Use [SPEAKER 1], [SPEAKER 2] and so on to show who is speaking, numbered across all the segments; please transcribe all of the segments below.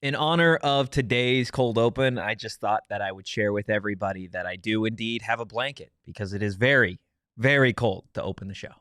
[SPEAKER 1] In honor of today's cold open, I just thought that I would share with everybody that I do indeed have a blanket because it is very, very cold to open the show.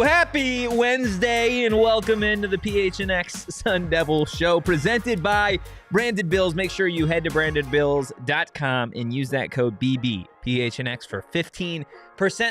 [SPEAKER 1] Happy Wednesday and welcome into the PHNX Sun Devils show presented by Branded Bills. Make sure you head to brandedbills.com and use that code PHNX for 15%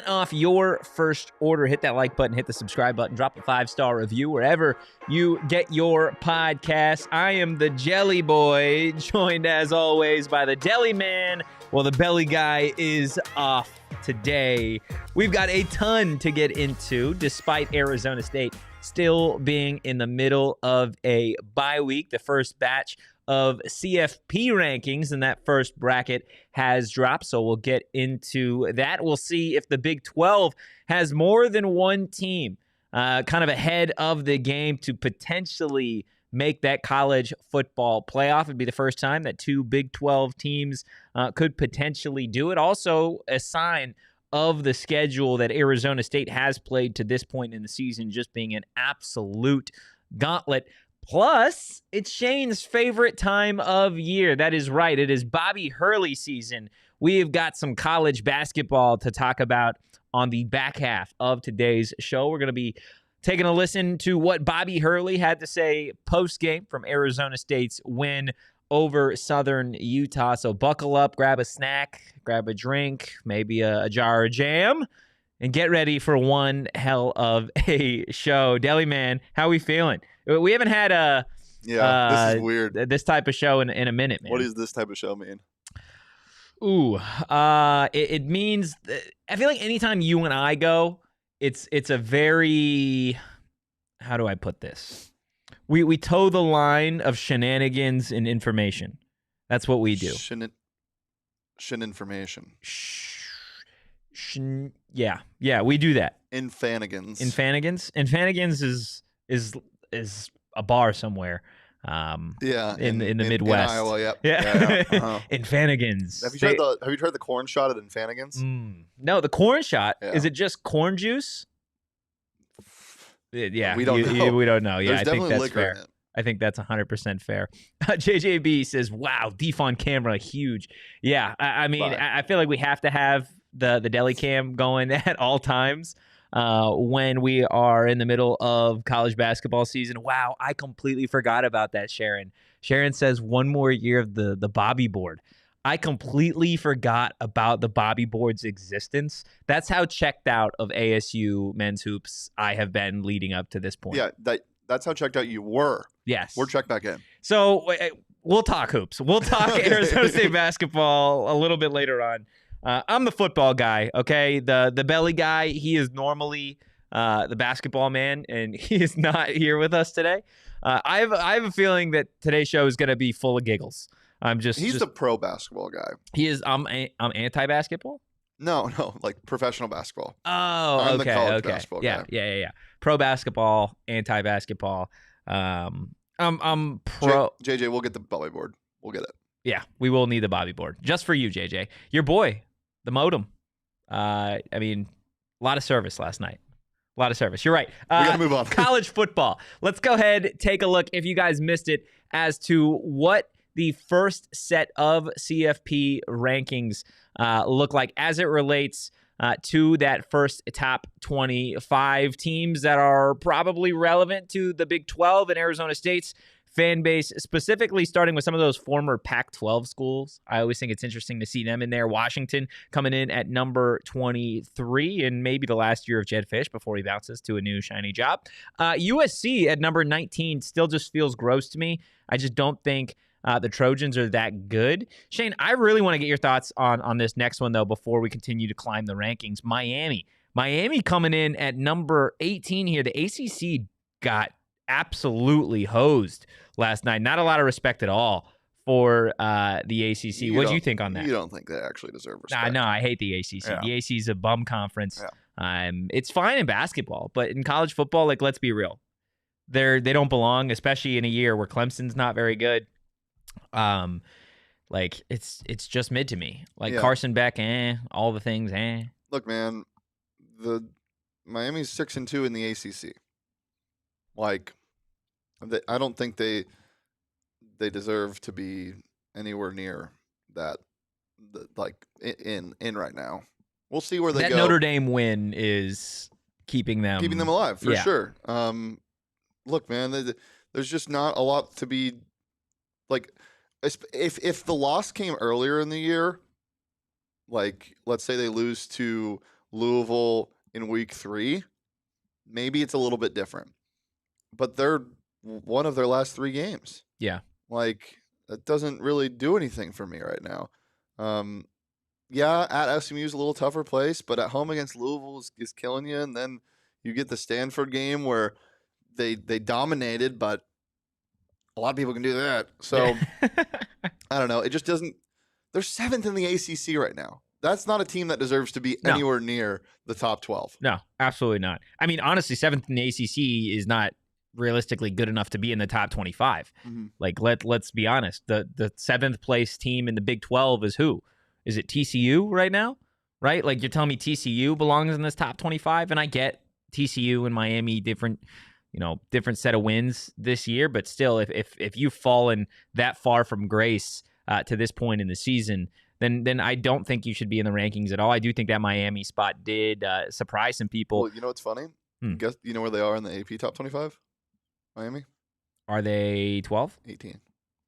[SPEAKER 1] off your first order. Hit that like button, hit the subscribe button, drop a 5-star review wherever you get your podcast. I am the Jelly Boy, joined as always by the Deli Man. Well, the Belly Guy is off today. We've got a ton to get into, despite Arizona State still being in the middle of a bye week. The first batch of CFP rankings in that first bracket has dropped, so we'll get into that. We'll see if the Big 12 has more than one team kind of ahead of the game to potentially make that college football playoff. It'd be the first time that two Big 12 teams could potentially do it. Also, a sign of the schedule that Arizona State has played to this point in the season just being an absolute gauntlet. Plus, it's Shane's favorite time of year. That is right. It is Bobby Hurley season. We have got some college basketball to talk about on the back half of today's show. We're going to be taking a listen to what Bobby Hurley had to say post-game from Arizona State's win over Southern Utah. So buckle up, grab a snack, grab a drink, maybe a jar of jam, and get ready for one hell of a show. Deli Man, how we feeling? We haven't had
[SPEAKER 2] this is weird.
[SPEAKER 1] This type of show in a minute, man.
[SPEAKER 2] What does this type of show mean?
[SPEAKER 1] Ooh, it means I feel like anytime you and I go, it's a very, how do I put this? We toe the line of shenanigans and information. That's what we do.
[SPEAKER 2] Information.
[SPEAKER 1] Yeah, we do that.
[SPEAKER 2] Infanigans.
[SPEAKER 1] Infanigans is a bar somewhere. In the Midwest.
[SPEAKER 2] In Iowa, yep.
[SPEAKER 1] Yeah.
[SPEAKER 2] Uh-huh.
[SPEAKER 1] Infanigans.
[SPEAKER 2] Have you tried the corn shot at Infanigans?
[SPEAKER 1] No, the corn shot.
[SPEAKER 2] Yeah.
[SPEAKER 1] Is it just corn juice? Yeah,
[SPEAKER 2] we don't know.
[SPEAKER 1] We don't know. Yeah,
[SPEAKER 2] There's
[SPEAKER 1] I think that's
[SPEAKER 2] liquor
[SPEAKER 1] fair.
[SPEAKER 2] in it.
[SPEAKER 1] I think that's 100% fair. JJB says, "Wow, Deef on camera, huge." Yeah, I mean, I feel like we have to have the deli cam going at all times when we are in the middle of college basketball season. Wow, I completely forgot about that, Sharon. Sharon says one more year of the Bobby board. I completely forgot about the Bobby board's existence. That's how checked out of ASU men's hoops I have been leading up to this point.
[SPEAKER 2] Yeah, that's how checked out you were.
[SPEAKER 1] Yes.
[SPEAKER 2] We're checked back in.
[SPEAKER 1] So we'll talk hoops. We'll talk Arizona State basketball a little bit later on. I'm the football guy, okay? The belly guy, he is normally the basketball man, and he is not here with us today. I have a feeling that today's show is going to be full of giggles.
[SPEAKER 2] He's the pro basketball guy.
[SPEAKER 1] He is. I'm anti-basketball.
[SPEAKER 2] No, like professional basketball.
[SPEAKER 1] Oh,
[SPEAKER 2] I'm
[SPEAKER 1] okay,
[SPEAKER 2] the college basketball guy.
[SPEAKER 1] Yeah. Pro basketball, anti-basketball. I'm pro.
[SPEAKER 2] JJ, we'll get the Bobby board. We'll get it.
[SPEAKER 1] Yeah, we will need the Bobby board just for you, JJ. Your boy, the modem. I mean, a lot of service last night. A lot of service. You're right.
[SPEAKER 2] We got to move on.
[SPEAKER 1] College football. Let's go ahead, take a look, if you guys missed it, as to what the first set of CFP rankings look like as it relates to that first top 25 teams that are probably relevant to the Big 12 and Arizona State's fan base, specifically starting with some of those former Pac-12 schools. I always think it's interesting to see them in there. Washington coming in at number 23, and maybe the last year of Jed Fish before he bounces to a new shiny job. USC at number 19 still just feels gross to me. I just don't think the Trojans are that good. Shane, I really want to get your thoughts on this next one, though, before we continue to climb the rankings. Miami coming in at number 18 here. The ACC got absolutely hosed last night. Not a lot of respect at all for the ACC. What do you think on that?
[SPEAKER 2] You don't think they actually deserve respect?
[SPEAKER 1] No, I hate the ACC.
[SPEAKER 2] Yeah.
[SPEAKER 1] The ACC is a bum conference.
[SPEAKER 2] Yeah.
[SPEAKER 1] It's fine in basketball, but in college football, like, let's be real. They don't belong, especially in a year where Clemson's not very good. Like, it's just mid to me. Like, Carson Beck, all the things,
[SPEAKER 2] Look, man, the Miami's 6-2 in the ACC. Like, I don't think they deserve to be anywhere near that. Like in right now, we'll see where they go.
[SPEAKER 1] That Notre Dame win is keeping them
[SPEAKER 2] alive for sure. Look, man, there's just not a lot to be like. If the loss came earlier in the year, like let's say they lose to Louisville in week 3, maybe it's a little bit different. But they're one of their last 3 games.
[SPEAKER 1] Yeah.
[SPEAKER 2] Like, that doesn't really do anything for me right now. At SMU is a little tougher place, but at home against Louisville is killing you. And then you get the Stanford game where they dominated, but a lot of people can do that. So, I don't know. It just doesn't – they're 7th in the ACC right now. That's not a team that deserves to be anywhere near the top 12.
[SPEAKER 1] No, absolutely not. I mean, honestly, 7th in the ACC is not realistically good enough to be in the top 25.
[SPEAKER 2] Mm-hmm.
[SPEAKER 1] Like, let's be honest. The 7th place team in the Big 12 is who? Is it TCU right now? Right? Like, you're telling me TCU belongs in this top 25? And I get TCU and Miami different set of wins this year, but still, if you've fallen that far from grace to this point in the season, then I don't think you should be in the rankings at all. I do think that Miami spot did surprise some people.
[SPEAKER 2] Well, you know what's funny? Guess you know where they are in the AP top 25? Miami?
[SPEAKER 1] Are they 12?
[SPEAKER 2] 18.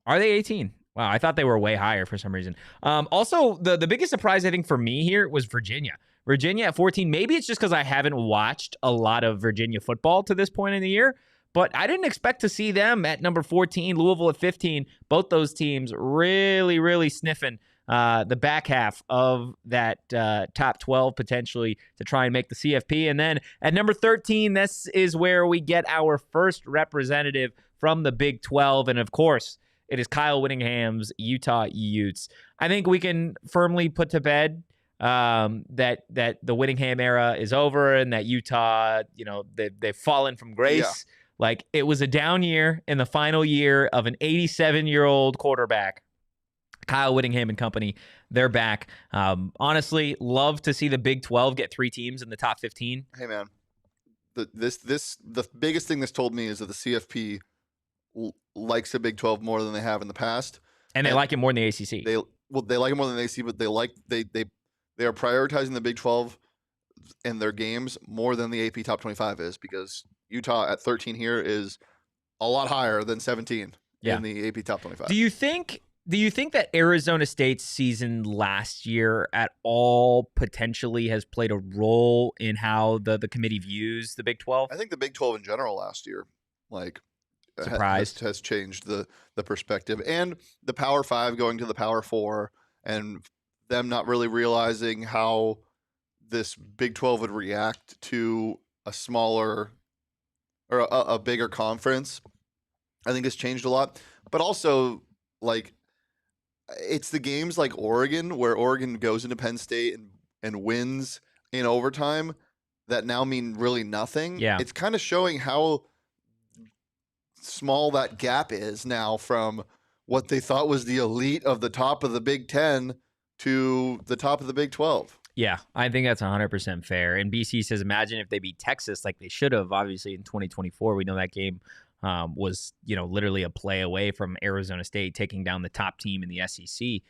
[SPEAKER 1] Are they 18? Wow, I thought they were way higher for some reason. Also, the biggest surprise, I think, for me here was Virginia. Virginia at 14. Maybe it's just because I haven't watched a lot of Virginia football to this point in the year, but I didn't expect to see them at number 14, Louisville at 15. Both those teams really, really sniffing the back half of that top 12 potentially to try and make the CFP. And then at number 13, this is where we get our first representative from the Big 12. And of course, it is Kyle Whittingham's Utah Utes. I think we can firmly put to bed that the Whittingham era is over and that Utah, they've fallen from grace.
[SPEAKER 2] Yeah.
[SPEAKER 1] Like, it was a down year in the final year of an 87-year-old quarterback. Kyle Whittingham and company, they're back. Honestly, love to see the Big 12 get 3 teams in the top 15.
[SPEAKER 2] Hey, man, the biggest thing this told me is that the CFP likes the Big 12 more than they have in the past,
[SPEAKER 1] and they like it more than the ACC.
[SPEAKER 2] They like it more than the ACC, but they are prioritizing the Big 12 in their games more than the AP top 25 is, because Utah at 13 here is a lot higher than 17 in the AP top 25.
[SPEAKER 1] Do you think that Arizona State's season last year at all potentially has played a role in how the committee views the Big 12?
[SPEAKER 2] I think the Big 12 in general last year, like, has changed the perspective, and the Power 5 going to the Power 4, and them not really realizing how this Big 12 would react to a smaller or a bigger conference, I think has changed a lot. But also, like, it's the games like Oregon, where Oregon goes into Penn State and wins in overtime, that now mean really nothing.
[SPEAKER 1] Yeah.
[SPEAKER 2] It's kind of showing how small that gap is now from what they thought was the elite of the top of the Big 10 to the top of the Big 12.
[SPEAKER 1] Yeah, I think that's 100% fair. And BC says, imagine if they beat Texas like they should have, obviously, in 2024. We know that game was, literally a play away from Arizona State taking down the top team in the SEC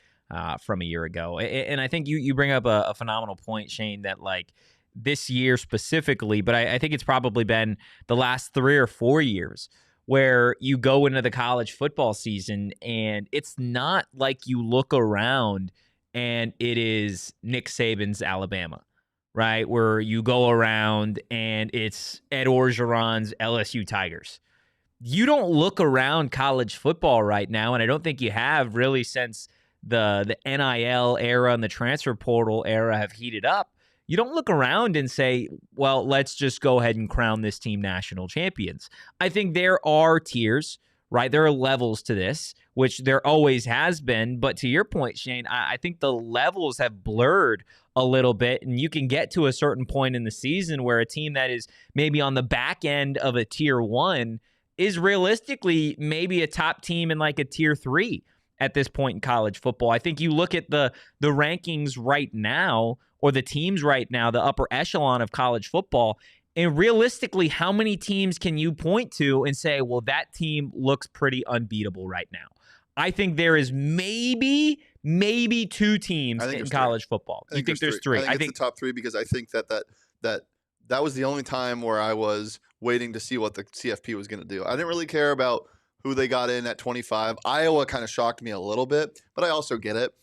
[SPEAKER 1] from a year ago. And I think you bring up a phenomenal point, Shane, that, like, this year specifically, but I think it's probably been the last 3 or 4 years where you go into the college football season and it's not like you look around and it is Nick Saban's Alabama, right? Where you go around and it's Ed Orgeron's LSU Tigers. you don't look around college football right now, and I don't think you have really since the NIL era and the transfer portal era have heated up. You don't look around and say, well, let's just go ahead and crown this team national champions. I think there are tiers, right? There are levels to this, which there always has been. But to your point, Shane, I think the levels have blurred a little bit, and you can get to a certain point in the season where a team that is maybe on the back end of a tier 1 is realistically maybe a top team in like a tier 3 at this point in college football. I think you look at the rankings right now, or the teams right now, the upper echelon of college football, and realistically, how many teams can you point to and say, well, that team looks pretty unbeatable right now? I think there is maybe 2 teams in college football. You think there's 3?
[SPEAKER 2] I think it's the top 3 because I think that was the only time where I was waiting to see what the CFP was going to do. I didn't really care about who they got in at 25. Iowa kind of shocked me a little bit, but I also get it.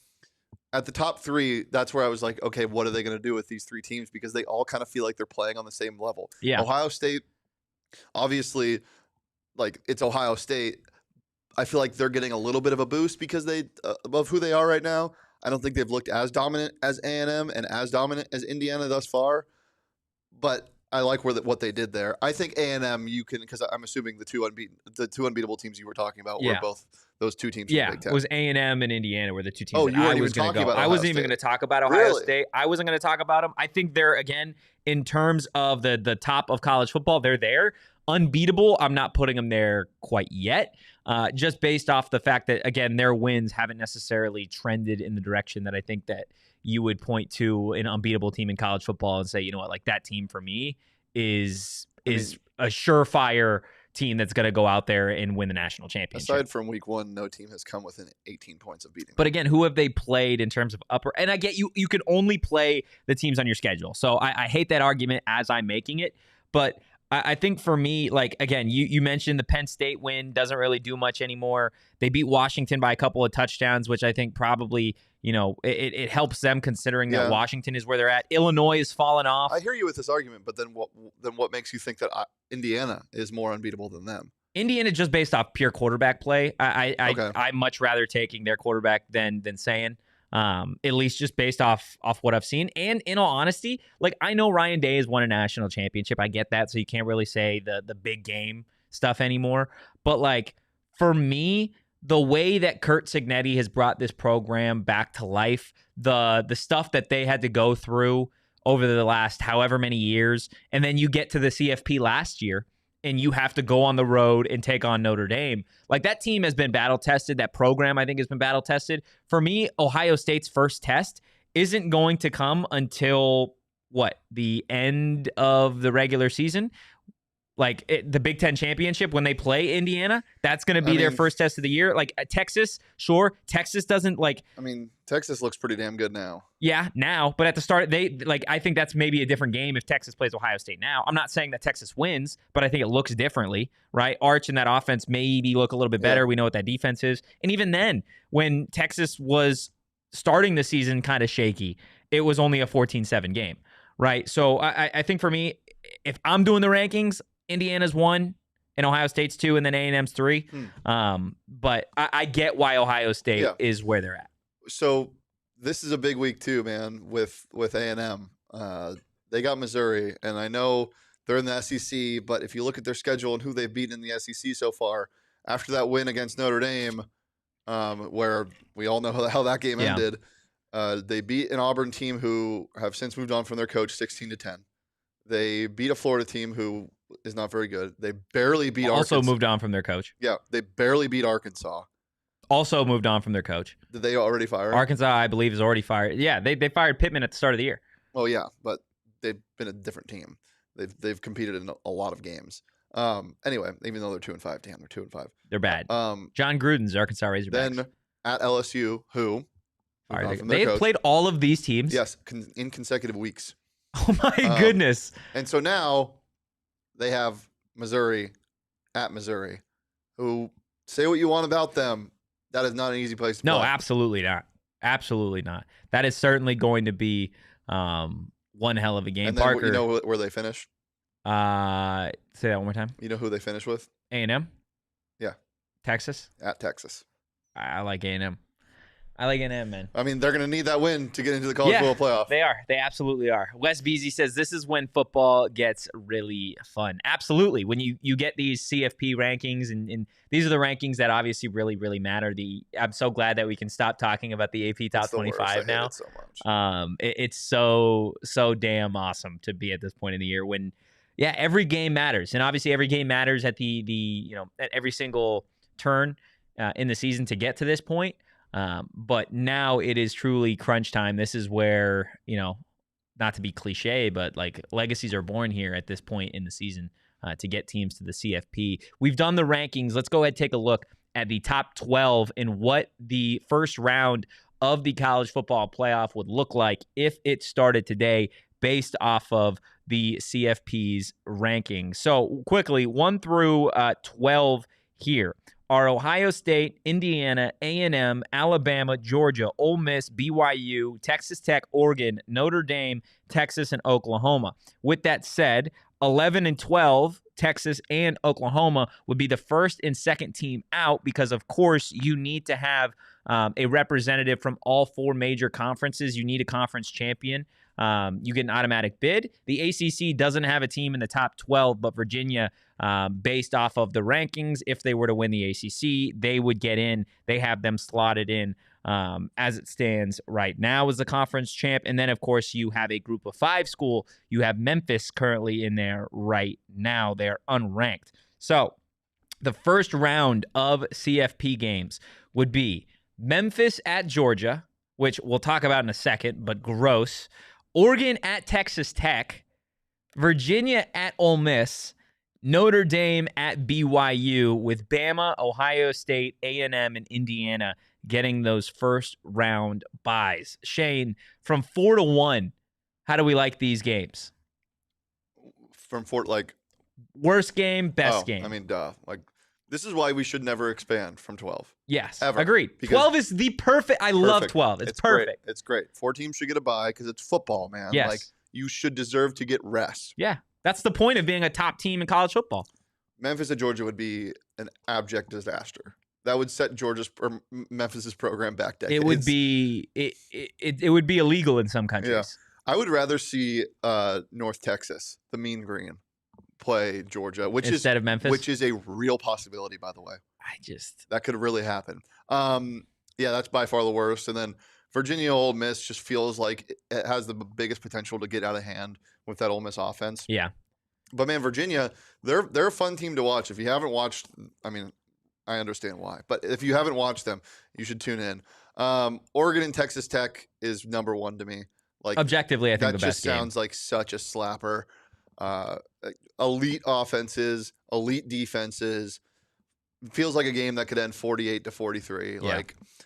[SPEAKER 2] At the top 3, that's where I was like, okay, what are they going to do with these 3 teams? Because they all kind of feel like they're playing on the same level.
[SPEAKER 1] Yeah.
[SPEAKER 2] Ohio State, obviously, like, it's Ohio State. I feel like they're getting a little bit of a boost because they of who they are right now. I don't think they've looked as dominant as A&M and as dominant as Indiana thus far, but I like what they did there. I think A&M, you can, because I'm assuming the two unbeatable teams you were talking about were both those 2 teams.
[SPEAKER 1] Yeah,
[SPEAKER 2] from the Big Ten.
[SPEAKER 1] It was A&M and Indiana were the 2 teams.
[SPEAKER 2] Oh, you weren't even talking about Ohio
[SPEAKER 1] I wasn't
[SPEAKER 2] State.
[SPEAKER 1] even going to talk about Ohio State. I wasn't going to talk about them. I think they're, again, in terms of the top of college football, they're there. Unbeatable, I'm not putting them there quite yet, just based off the fact that, again, their wins haven't necessarily trended in the direction that I think that you would point to an unbeatable team in college football and say, you know what, like that team for me is a surefire team that's going to go out there and win the national championship.
[SPEAKER 2] Aside from week 1, no team has come within 18 points of beating them.
[SPEAKER 1] But again, who have they played in terms of upper? And I get you can only play the teams on your schedule. So I hate that argument as I'm making it. But I think for me, like, again, you mentioned the Penn State win doesn't really do much anymore. They beat Washington by a couple of touchdowns, which I think probably, it helps them considering that Washington is where they're at. Illinois has fallen off.
[SPEAKER 2] I hear you with this argument, but then what makes you think that Indiana is more unbeatable than them?
[SPEAKER 1] Indiana just based off pure quarterback play. I'm much rather taking their quarterback than saying. At least just based off what I've seen. And in all honesty, like, I know Ryan Day has won a national championship. I get that. So you can't really say the big game stuff anymore. But like, for me, the way that Curt Cignetti has brought this program back to life, the stuff that they had to go through over the last however many years, and then you get to the CFP last year, and you have to go on the road and take on Notre Dame. Like, that team has been battle-tested. That program, I think, has been battle-tested. For me, Ohio State's first test isn't going to come until, the end of the regular season? Like, the Big Ten championship, when they play Indiana, that's going to be their first test of the year. Like, Texas, sure. Texas doesn't, like...
[SPEAKER 2] Texas looks pretty damn good now.
[SPEAKER 1] Yeah, now. But at the start, I think that's maybe a different game if Texas plays Ohio State now. I'm not saying that Texas wins, but I think it looks differently, right? Arch and that offense maybe look a little bit better. Yeah. We know what that defense is. And even then, when Texas was starting the season kind of shaky, it was only a 14-7 game, right? So I think for me, if I'm doing the rankings, Indiana's 1 and Ohio State's 2 and then A&M's 3. But I get why Ohio State is where they're at.
[SPEAKER 2] So this is a big week too, man, with A&M. They got Missouri, and I know they're in the SEC, but if you look at their schedule and who they've beaten in the SEC so far, after that win against Notre Dame, where we all know how that game ended, they beat an Auburn team who have since moved on from their coach 16-10. They beat a Florida team who is not very good. They barely beat Arkansas.
[SPEAKER 1] Also moved on from their coach.
[SPEAKER 2] Yeah, they barely beat Arkansas.
[SPEAKER 1] Also moved on from their coach.
[SPEAKER 2] Did they already fire him?
[SPEAKER 1] Arkansas, I believe, is already fired. Yeah, they fired Pittman at the start of the year.
[SPEAKER 2] Oh, yeah, but they've been a different team. They've competed in a lot of games. Anyway, even though they're 2-5, damn, they're 2-5.
[SPEAKER 1] They're bad. John Gruden's Arkansas Razorbacks.
[SPEAKER 2] Then at LSU,
[SPEAKER 1] they've played all of these teams.
[SPEAKER 2] Yes, in consecutive weeks.
[SPEAKER 1] Oh my goodness!
[SPEAKER 2] And so now they have Missouri at Missouri, who, say what you want about them, that is not an easy place to play.
[SPEAKER 1] No, absolutely not. Absolutely not. That is certainly going to be one hell of a game.
[SPEAKER 2] And then,
[SPEAKER 1] Parker,
[SPEAKER 2] you know where they finish?
[SPEAKER 1] Say that one more time.
[SPEAKER 2] You know who they finish with?
[SPEAKER 1] A&M.
[SPEAKER 2] Yeah.
[SPEAKER 1] Texas?
[SPEAKER 2] At Texas.
[SPEAKER 1] I like A&M. I like A&M, man.
[SPEAKER 2] I mean, they're going to need that win to get into the college football playoff.
[SPEAKER 1] They are. They absolutely are. Wes Beasy says this is when football gets really fun. Absolutely. When you get these CFP rankings, and these are the rankings that obviously really, really matter. I'm so glad that we can stop talking about the AP Top 25 now.
[SPEAKER 2] It's so much.
[SPEAKER 1] It's so damn awesome to be at this point in the year when, every game matters. And obviously every game matters at at every single turn in the season to get to this point. But now it is truly crunch time. This is where, not to be cliche, but like legacies are born here at this point in the season to get teams to the CFP. We've done the rankings. Let's go ahead and take a look at the top 12 and what the first round of the college football playoff would look like if it started today based off of the CFP's rankings. So quickly, 1 through 12 here are Ohio State, Indiana, A&M, Alabama, Georgia, Ole Miss, BYU, Texas Tech, Oregon, Notre Dame, Texas, and Oklahoma. With that said, 11 and 12, Texas and Oklahoma would be the first and second team out because, of course, you need to have a representative from all 4 major conferences. You need a conference champion. You get an automatic bid. The ACC doesn't have a team in the top 12, but Virginia, based off of the rankings, if they were to win the ACC, they would get in. They have them slotted in as it stands right now as the conference champ. And then, of course, you have a group of 5 school. You have Memphis currently in there right now. They're unranked. So the first round of CFP games would be Memphis at Georgia, which we'll talk about in a second, but gross. Oregon at Texas Tech, Virginia at Ole Miss, Notre Dame at BYU, with Bama, Ohio State, A&M, and Indiana getting those first round buys. Shane, from 4 to 1, how do we like these games?
[SPEAKER 2] From 4,
[SPEAKER 1] worst game, best game.
[SPEAKER 2] I mean, this is why we should never expand from 12.
[SPEAKER 1] Yes,
[SPEAKER 2] ever.
[SPEAKER 1] Agreed. 12 is the perfect. I love 12. It's perfect.
[SPEAKER 2] Great. It's great. 4 teams should get a bye because it's football, man.
[SPEAKER 1] Yes.
[SPEAKER 2] You should deserve to get rest.
[SPEAKER 1] Yeah, that's the point of being a top team in college football.
[SPEAKER 2] Memphis at Georgia would be an abject disaster. That would set Memphis's program back decades.
[SPEAKER 1] It would be it would be illegal in some countries.
[SPEAKER 2] Yeah. I would rather see North Texas, the Mean Green, play Georgia,
[SPEAKER 1] instead of Memphis,
[SPEAKER 2] which is a real possibility, by the way. That could really happen. That's by far the worst. And then Virginia Ole Miss just feels like it has the biggest potential to get out of hand with that Ole Miss offense.
[SPEAKER 1] Yeah.
[SPEAKER 2] But man, Virginia, they're a fun team to watch. If you haven't watched, I mean, I understand why, but if you haven't watched them, you should tune in. Oregon and Texas Tech is number 1 to me.
[SPEAKER 1] Objectively, I think the best game. That just
[SPEAKER 2] sounds like such a slapper. Elite offenses, elite defenses. Feels like a game that could end 48-43. Yeah.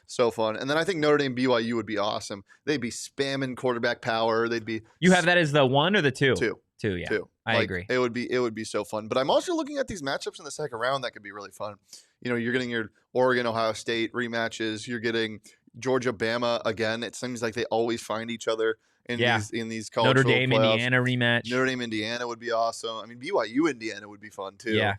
[SPEAKER 2] So fun. And then I think Notre Dame BYU would be awesome. They'd be spamming quarterback power.
[SPEAKER 1] You have that as the 1 or the 2?
[SPEAKER 2] 2,
[SPEAKER 1] yeah. 2. I agree.
[SPEAKER 2] It would be so fun. But I'm also looking at these matchups in the second round that could be really fun. You're getting your Oregon Ohio State rematches. You're getting Georgia Bama again. It seems like they always find each other in these college
[SPEAKER 1] Notre Dame
[SPEAKER 2] playoffs.
[SPEAKER 1] Indiana rematch.
[SPEAKER 2] Notre Dame Indiana would be awesome. I mean, BYU Indiana would be fun too.
[SPEAKER 1] Yeah.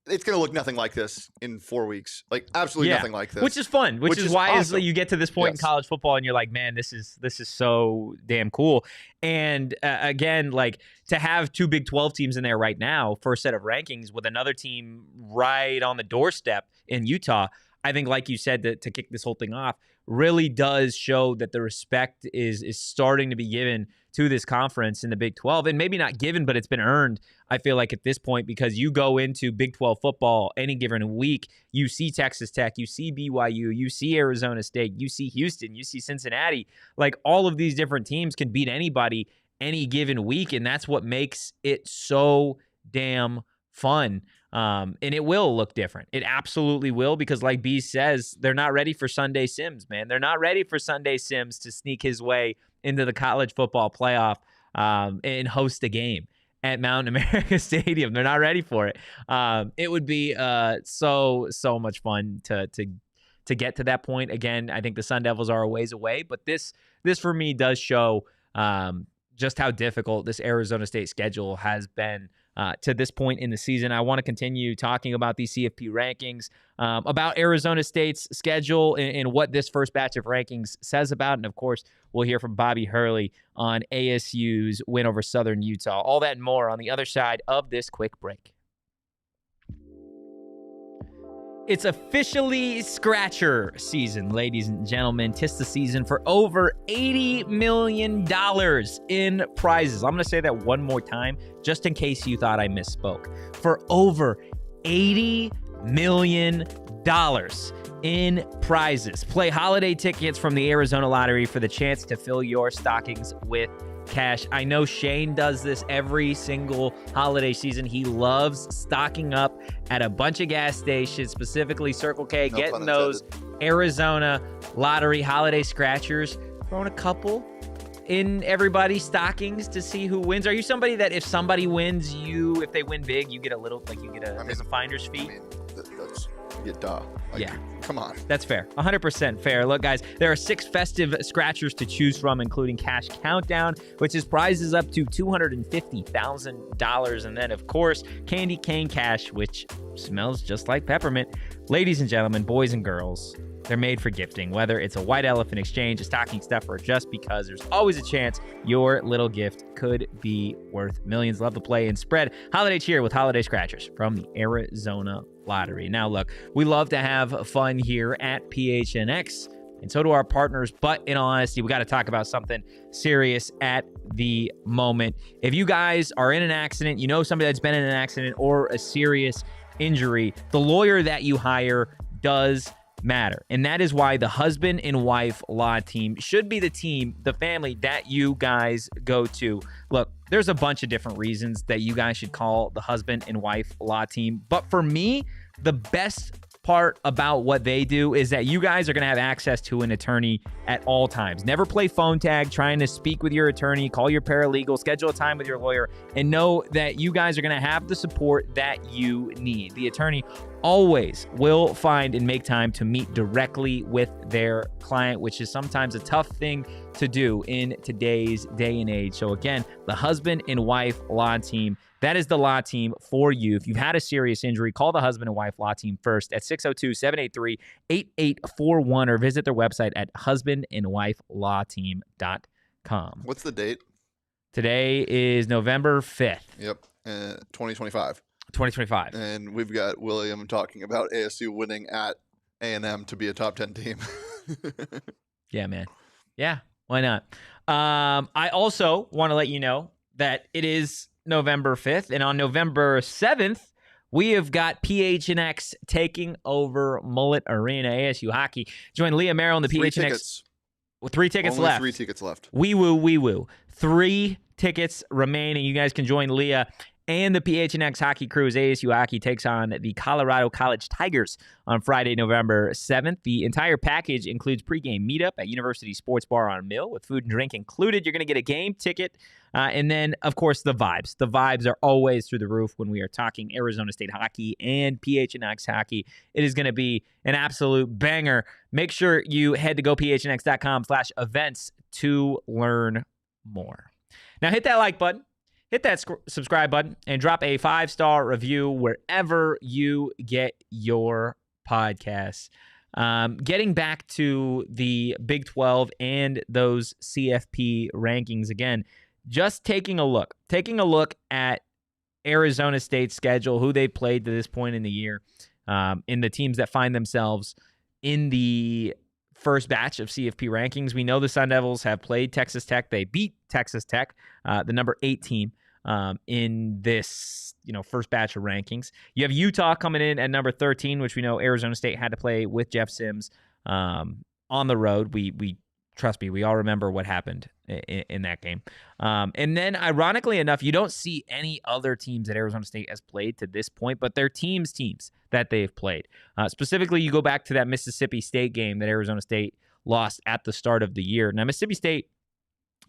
[SPEAKER 2] It's going to look nothing like this in 4 weeks. Absolutely nothing like this.
[SPEAKER 1] Which is fun. Which is why awesome. You get to this point in college football and you're like, man, this is so damn cool. And again, to have 2 Big 12 teams in there right now, first set of rankings with another team right on the doorstep in Utah, I think, like you said, to kick this whole thing off, really does show that the respect is starting to be given to this conference in the Big 12. And maybe not given, but it's been earned, I feel like, at this point, because you go into Big 12 football any given week, you see Texas Tech, you see BYU, you see Arizona State, you see Houston, you see Cincinnati. All of these different teams can beat anybody any given week, and that's what makes it so damn fun. And it will look different. It absolutely will, because like B says, they're not ready for Sunday Sims, man. They're not ready for Sunday Sims to sneak his way into the college football playoff and host a game at Mountain America Stadium. They're not ready for it. It would be so much fun to get to that point. Again, I think the Sun Devils are a ways away, but this for me does show just how difficult this Arizona State schedule has been to this point in the season. I want to continue talking about these CFP rankings, about Arizona State's schedule and what this first batch of rankings says about. And, of course, we'll hear from Bobby Hurley on ASU's win over Southern Utah. All that and more on the other side of this quick break. It's officially Scratcher season, ladies and gentlemen. 'Tis the season for over $80 million in prizes. I'm going to say that one more time, just in case you thought I misspoke. For over $80 million in prizes. Play holiday tickets from the Arizona Lottery for the chance to fill your stockings with cash. I know Shane does this every single holiday season. He loves stocking up at a bunch of gas stations, specifically Circle K, getting those Arizona Lottery holiday scratchers, throwing a couple in everybody's stockings to see who wins. Are you somebody that if somebody wins, if they win big, you get a little, like you get there's a finder's fee?
[SPEAKER 2] That's, duh.
[SPEAKER 1] Yeah.
[SPEAKER 2] Come on.
[SPEAKER 1] That's fair. 100% fair. Look, guys, there are 6 festive scratchers to choose from, including Cash Countdown, which is prizes up to $250,000. And then, of course, Candy Cane Cash, which smells just like peppermint. Ladies and gentlemen, boys and girls, they're made for gifting. Whether it's a white elephant exchange, a stocking stuffer, or just because, there's always a chance your little gift could be worth millions. Love to play and spread holiday cheer with holiday scratchers from the Arizona Lottery. Now, look, we love to have fun here at PHNX, and so do our partners, but in all honesty, we got to talk about something serious at the moment. If you guys are in an accident, you know somebody that's been in an accident or a serious injury, the lawyer that you hire does matter. And that is why the husband and wife law team should be the team, the family that you guys go to. Look, there's a bunch of different reasons that you guys should call the husband and wife law team. But for me, the best part about what they do is that you guys are going to have access to an attorney at all times. Never play phone tag trying to speak with your attorney, call your paralegal, schedule a time with your lawyer, and know that you guys are going to have the support that you need. The attorney always will find and make time to meet directly with their client, which is sometimes a tough thing to do in today's day and age. So again, the husband and wife law team, that is the law team for you. If you've had a serious injury, call the husband and wife law team first at 602-783-8841 or visit their website at husbandandwifelawteam.com.
[SPEAKER 2] What's the date?
[SPEAKER 1] Today is November 5th.
[SPEAKER 2] Yep, 2025.
[SPEAKER 1] 2025.
[SPEAKER 2] And we've got William talking about ASU winning at A&M to be a top 10 team.
[SPEAKER 1] Yeah, man. Yeah, why not? I also want to let you know that it is November 5th, and on November 7th, we have got PHNX taking over Mullet Arena. ASU hockey. Join Leah Merrill in the PHNX.
[SPEAKER 2] Tickets.
[SPEAKER 1] Well, 3 tickets
[SPEAKER 2] Only
[SPEAKER 1] left.
[SPEAKER 2] 3 tickets left.
[SPEAKER 1] Wee woo. 3 tickets remaining. You guys can join Leah and the PHNX hockey crew as ASU hockey takes on the Colorado College Tigers on Friday, November 7th. The entire package includes pregame meetup at University Sports Bar on Mill with food and drink included. You're going to get a game ticket. And then, of course, the vibes. The vibes are always through the roof when we are talking Arizona State hockey and PHNX hockey. It is going to be an absolute banger. Make sure you head to gophnx.com/events to learn more. Now, hit that like button. Hit that subscribe button and drop a 5-star review wherever you get your podcasts. Getting back to the Big 12 and those CFP rankings again, just taking a look at Arizona State's schedule, who they played to this point in the year, in the teams that find themselves in the first batch of CFP rankings. We know the Sun Devils have played Texas Tech. They beat Texas Tech, the number 8 team. In this, first batch of rankings. You have Utah coming in at number 13, which we know Arizona State had to play with Jeff Sims on the road. We trust me, we all remember what happened in that game. And then, ironically enough, you don't see any other teams that Arizona State has played to this point, but they're teams that they've played. Specifically, you go back to that Mississippi State game that Arizona State lost at the start of the year. Now, Mississippi State,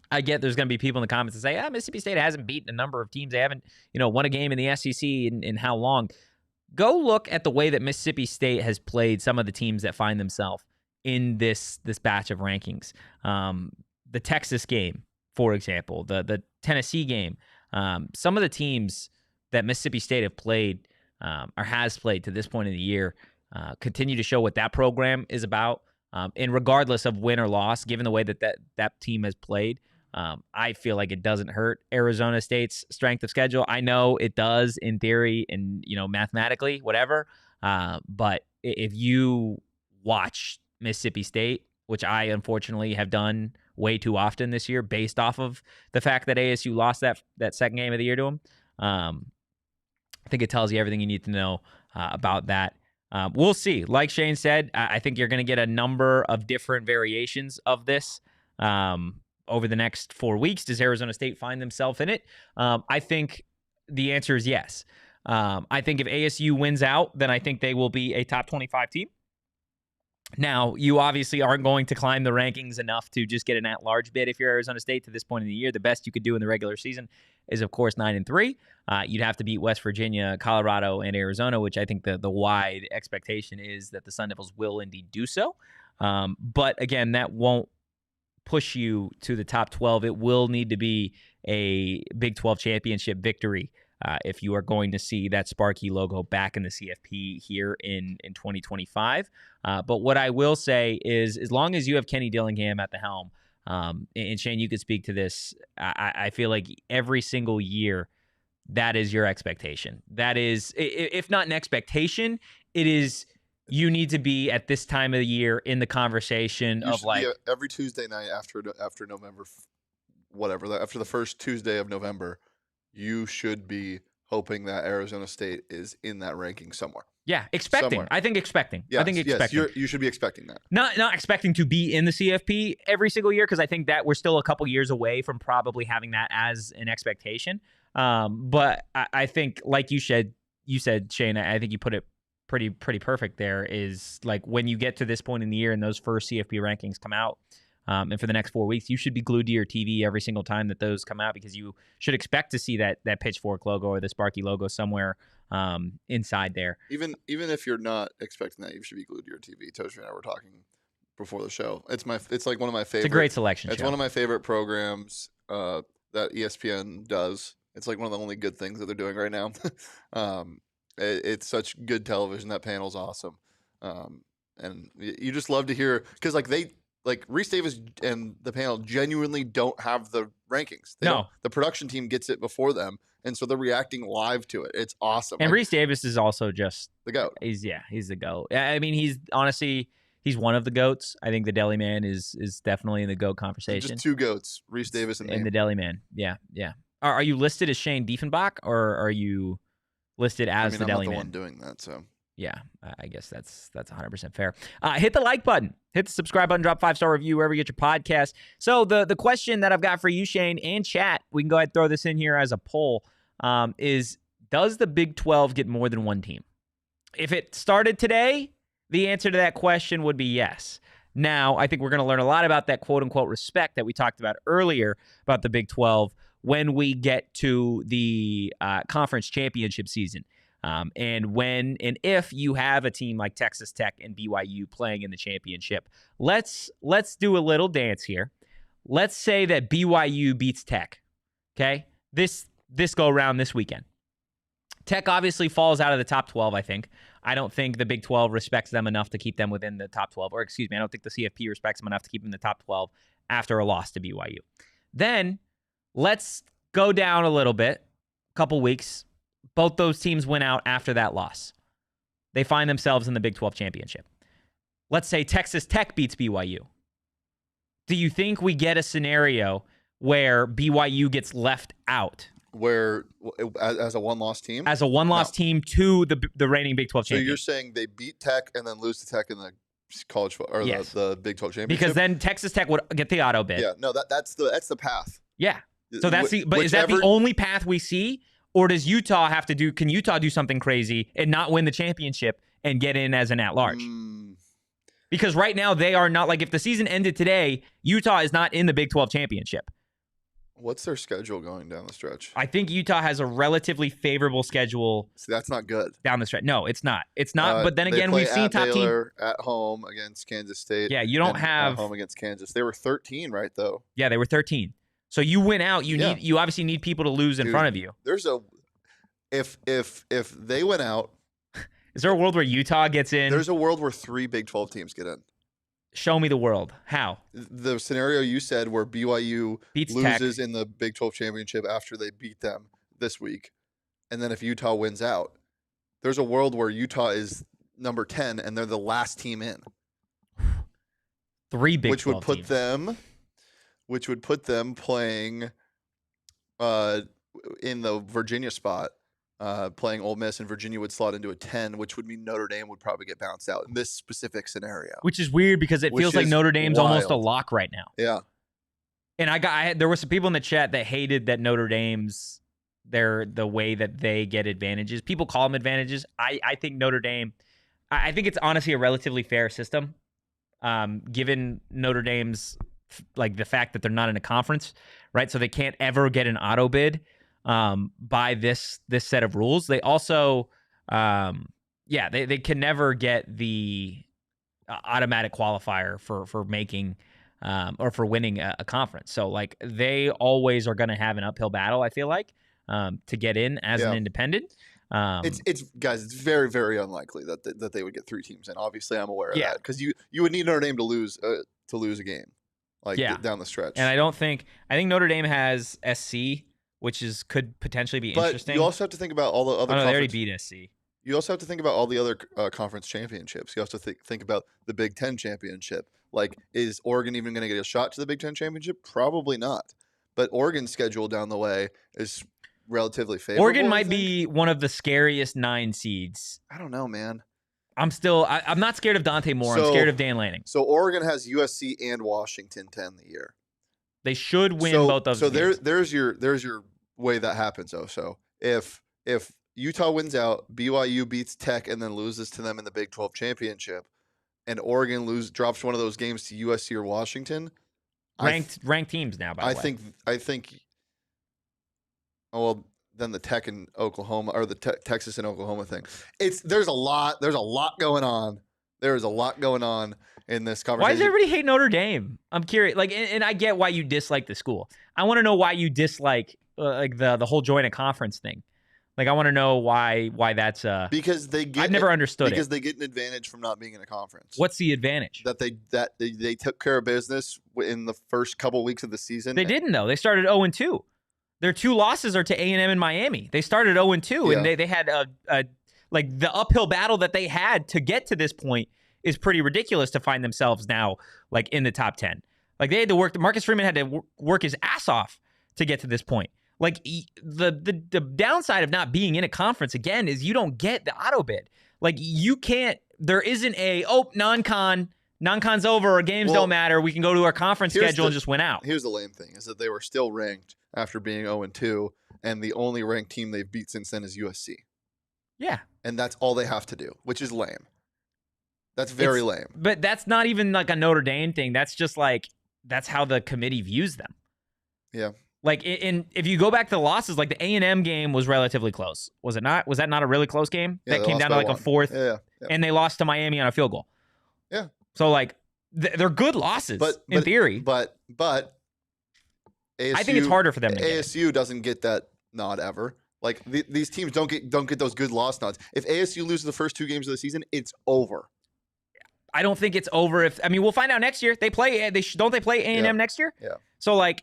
[SPEAKER 1] I get there's going to be people in the comments that say, Mississippi State hasn't beaten a number of teams. They haven't, won a game in the SEC in how long. Go look at the way that Mississippi State has played some of the teams that find themselves in this batch of rankings. The Texas game, for example, the Tennessee game. Some of the teams that Mississippi State have played or has played to this point of the year continue to show what that program is about. And regardless of win or loss, given the way that team has played, I feel like it doesn't hurt Arizona State's strength of schedule. I know it does in theory and, mathematically, whatever. But if you watch Mississippi State, which I unfortunately have done way too often this year based off of the fact that ASU lost that second game of the year to them, I think it tells you everything you need to know about that. We'll see. Like Shane said, I think you're going to get a number of different variations of this over the next 4 weeks. Does Arizona State find themselves in it? I think the answer is yes. I think if ASU wins out, then I think they will be a top 25 team. Now, you obviously aren't going to climb the rankings enough to just get an at-large bid if you're Arizona State to this point in the year. The best you could do in the regular season is, of course, 9-3. You'd have to beat West Virginia, Colorado, and Arizona, which I think the wide expectation is that the Sun Devils will indeed do so. But, again, that won't push you to the top 12. It will need to be a Big 12 championship victory if you are going to see that Sparky logo back in the CFP here in 2025. But what I will say is, as long as you have Kenny Dillingham at the helm, and Shane, you could speak to this, I feel like every single year, that is your expectation. That is, if not an expectation, it is you need to be at this time of the year in the conversation of like
[SPEAKER 2] every Tuesday night after November, after the first Tuesday of November, you should be hoping that Arizona State is in that ranking somewhere.
[SPEAKER 1] Yeah, expecting. Somewhere. I think expecting.
[SPEAKER 2] Yes,
[SPEAKER 1] I think expecting.
[SPEAKER 2] Yes, you should be expecting that.
[SPEAKER 1] Not expecting to be in the CFP every single year, because I think that we're still a couple years away from probably having that as an expectation. But I think, like you said, Shane, I think you put it pretty perfect there, is like when you get to this point in the year and those first CFP rankings come out, and for the next 4 weeks, you should be glued to your TV every single time that those come out, because you should expect to see that pitchfork logo or the Sparky logo somewhere inside there.
[SPEAKER 2] Even if you're not expecting that, you should be glued to your TV. Totri and I were talking before the show. It's like one of my favorite.
[SPEAKER 1] It's a great selection.
[SPEAKER 2] It's one of my favorite programs that ESPN does. It's like one of the only good things that they're doing right now. It's such good television. That panel's awesome, and you just love to hear, because like Reese Davis and the panel genuinely don't have the rankings. The production team gets it before them, and so they're reacting live to it. It's awesome.
[SPEAKER 1] And Reese Davis is also just
[SPEAKER 2] the GOAT.
[SPEAKER 1] He's the GOAT. I mean, he's one of the GOATs. I think the Deli Man is definitely in the GOAT conversation.
[SPEAKER 2] Just two GOATs, Reese Davis and
[SPEAKER 1] the Deli Man. Yeah. Are you listed as Shane Dieffenbach, or are you listed as the Deli Man?
[SPEAKER 2] I'm not the one doing that, so.
[SPEAKER 1] Yeah, I guess that's 100% fair. Hit the like button. Hit the subscribe button. Drop 5-star review wherever you get your podcast. So the question that I've got for you, Shane, and chat, we can go ahead and throw this in here as a poll, is does the Big 12 get more than one team? If it started today, the answer to that question would be yes. Now, I think we're going to learn a lot about that quote-unquote respect that we talked about earlier about the Big 12 when we get to the conference championship season. And when and if you have a team like Texas Tech and BYU playing in the championship, let's do a little dance here. Let's say that BYU beats Tech. Okay, this go around this weekend. Tech obviously falls out of the top 12. I think. I don't think the Big 12 respects them enough to keep them within the top 12. Or excuse me, I don't think the CFP respects them enough to keep them in the top 12 after a loss to BYU. Then let's go down a little bit, a couple weeks. Both those teams went out after that loss. They find themselves in the Big 12 championship. Let's say Texas Tech beats BYU. Do you think we get a scenario where BYU gets left out?
[SPEAKER 2] Where, as a one-loss team?
[SPEAKER 1] As a one-loss team to the reigning Big 12 champion.
[SPEAKER 2] So you're saying they beat Tech and then lose to Tech in the college or
[SPEAKER 1] yes.
[SPEAKER 2] the Big 12 championship?
[SPEAKER 1] Because then Texas Tech would get the auto bid.
[SPEAKER 2] Yeah, no, that's the path.
[SPEAKER 1] Yeah. So that's is that the only path we see? Or does Utah have to do? Can Utah do something crazy and not win the championship and get in as an at-large? Because right now they are not, like, if the season ended today, Utah is not in the Big 12 championship.
[SPEAKER 2] What's their schedule going down the stretch?
[SPEAKER 1] I think Utah has a relatively favorable schedule.
[SPEAKER 2] See, that's not good.
[SPEAKER 1] Down the stretch. No, it's not. It's not. But then again, we've seen top
[SPEAKER 2] team at home against Kansas State.
[SPEAKER 1] Yeah, you don't have
[SPEAKER 2] at home against Kansas. They were 13, right? Though.
[SPEAKER 1] Yeah, they were 13. So you win out. You obviously need people to lose in front of you.
[SPEAKER 2] if they went out,
[SPEAKER 1] is there a world where Utah gets in?
[SPEAKER 2] There's a world where 3 Big 12 teams get in.
[SPEAKER 1] Show me the world. How?
[SPEAKER 2] The scenario you said where BYU loses
[SPEAKER 1] Tech
[SPEAKER 2] in the Big 12 championship after they beat them this week, and then if Utah wins out, there's a world where Utah is number 10 and they're the last team in.
[SPEAKER 1] 3 Big 12
[SPEAKER 2] which would put
[SPEAKER 1] teams.
[SPEAKER 2] Which would put them playing in the Virginia spot, playing Ole Miss, and Virginia would slot into a 10, which would mean Notre Dame would probably get bounced out in this specific scenario.
[SPEAKER 1] Which is weird because it feels like Notre Dame's almost a lock right now.
[SPEAKER 2] Yeah.
[SPEAKER 1] And there were some people in the chat that hated that Notre Dame's the way that they get advantages. People call them advantages. I think Notre Dame, I think it's honestly a relatively fair system, given Notre Dame's like the fact that they're not in a conference, right? So they can't ever get an auto bid by this set of rules. They also, they can never get the automatic qualifier for making or for winning a conference. So like they always are going to have an uphill battle, I feel like, to get in as an independent.
[SPEAKER 2] It's guys, it's very, very unlikely that they would get 3 teams in. Obviously, I'm aware of that because you would need Notre Dame to lose a game down the stretch.
[SPEAKER 1] And I think Notre Dame has SC, which could potentially be interesting.
[SPEAKER 2] But you also have to think about all the other.
[SPEAKER 1] They already beat SC.
[SPEAKER 2] You also have to think about all the other conference championships. You have to think about the Big Ten championship. Like, is Oregon even going to get a shot to the Big Ten championship? Probably not. But Oregon's schedule down the way is relatively favorable.
[SPEAKER 1] Oregon might be one of the scariest 9 seeds.
[SPEAKER 2] I don't know, man.
[SPEAKER 1] I'm not scared of Dante Moore. I'm scared of Dan Lanning.
[SPEAKER 2] So Oregon has USC and Washington to end the year.
[SPEAKER 1] They should win both those games.
[SPEAKER 2] there's your way that happens though. So if Utah wins out, BYU beats Tech and then loses to them in the Big 12 championship, and Oregon drops one of those games to USC or Washington,
[SPEAKER 1] ranked teams now. By the way,
[SPEAKER 2] I think. Oh well, then the Tech and Oklahoma or the Texas and Oklahoma thing. There's a lot going on. There is a lot going on in this conversation.
[SPEAKER 1] Why does everybody hate Notre Dame? I'm curious. Like, and I get why you dislike the school. I want to know why you dislike the whole join a conference thing. Like, I want to know why that's
[SPEAKER 2] because I've
[SPEAKER 1] never understood
[SPEAKER 2] because they get an advantage from not being in a conference.
[SPEAKER 1] What's the advantage?
[SPEAKER 2] That they took care of business in the first couple weeks of the season.
[SPEAKER 1] They didn't though. They started 0-2. Their 2 losses are to A&M and Miami. They started 0-2, and they had like the uphill battle that they had to get to this point is pretty ridiculous to find themselves now like in the top 10. Like they had to work. Marcus Freeman had to work his ass off to get to this point. Like the downside of not being in a conference again is you don't get the auto bid. Like you can't. There isn't non-con's over. Our games don't matter. We can go to our conference schedule and just win out.
[SPEAKER 2] Here's the lame thing is that they were still ranked after being 0-2, and the only ranked team they've beat since then is USC.
[SPEAKER 1] Yeah.
[SPEAKER 2] And that's all they have to do, which is lame. That's very lame.
[SPEAKER 1] But that's not even like a Notre Dame thing. That's just like, that's how the committee views them.
[SPEAKER 2] Yeah.
[SPEAKER 1] Like, if you go back to the losses, like the A&M game was relatively close. Was it not? Was that not a really close game?
[SPEAKER 2] Yeah,
[SPEAKER 1] that came down to like a 4th.
[SPEAKER 2] Yeah.
[SPEAKER 1] And they lost to Miami on a field goal.
[SPEAKER 2] Yeah.
[SPEAKER 1] So like, they're good losses in theory.
[SPEAKER 2] But ASU,
[SPEAKER 1] I think it's harder for them to
[SPEAKER 2] ASU doesn't get that nod ever. Like these teams don't get those good loss nods. If ASU loses the first 2 games of the season, it's over.
[SPEAKER 1] I don't think it's over. We'll find out next year. They play. Don't they play A&M next year?
[SPEAKER 2] Yeah.
[SPEAKER 1] So like,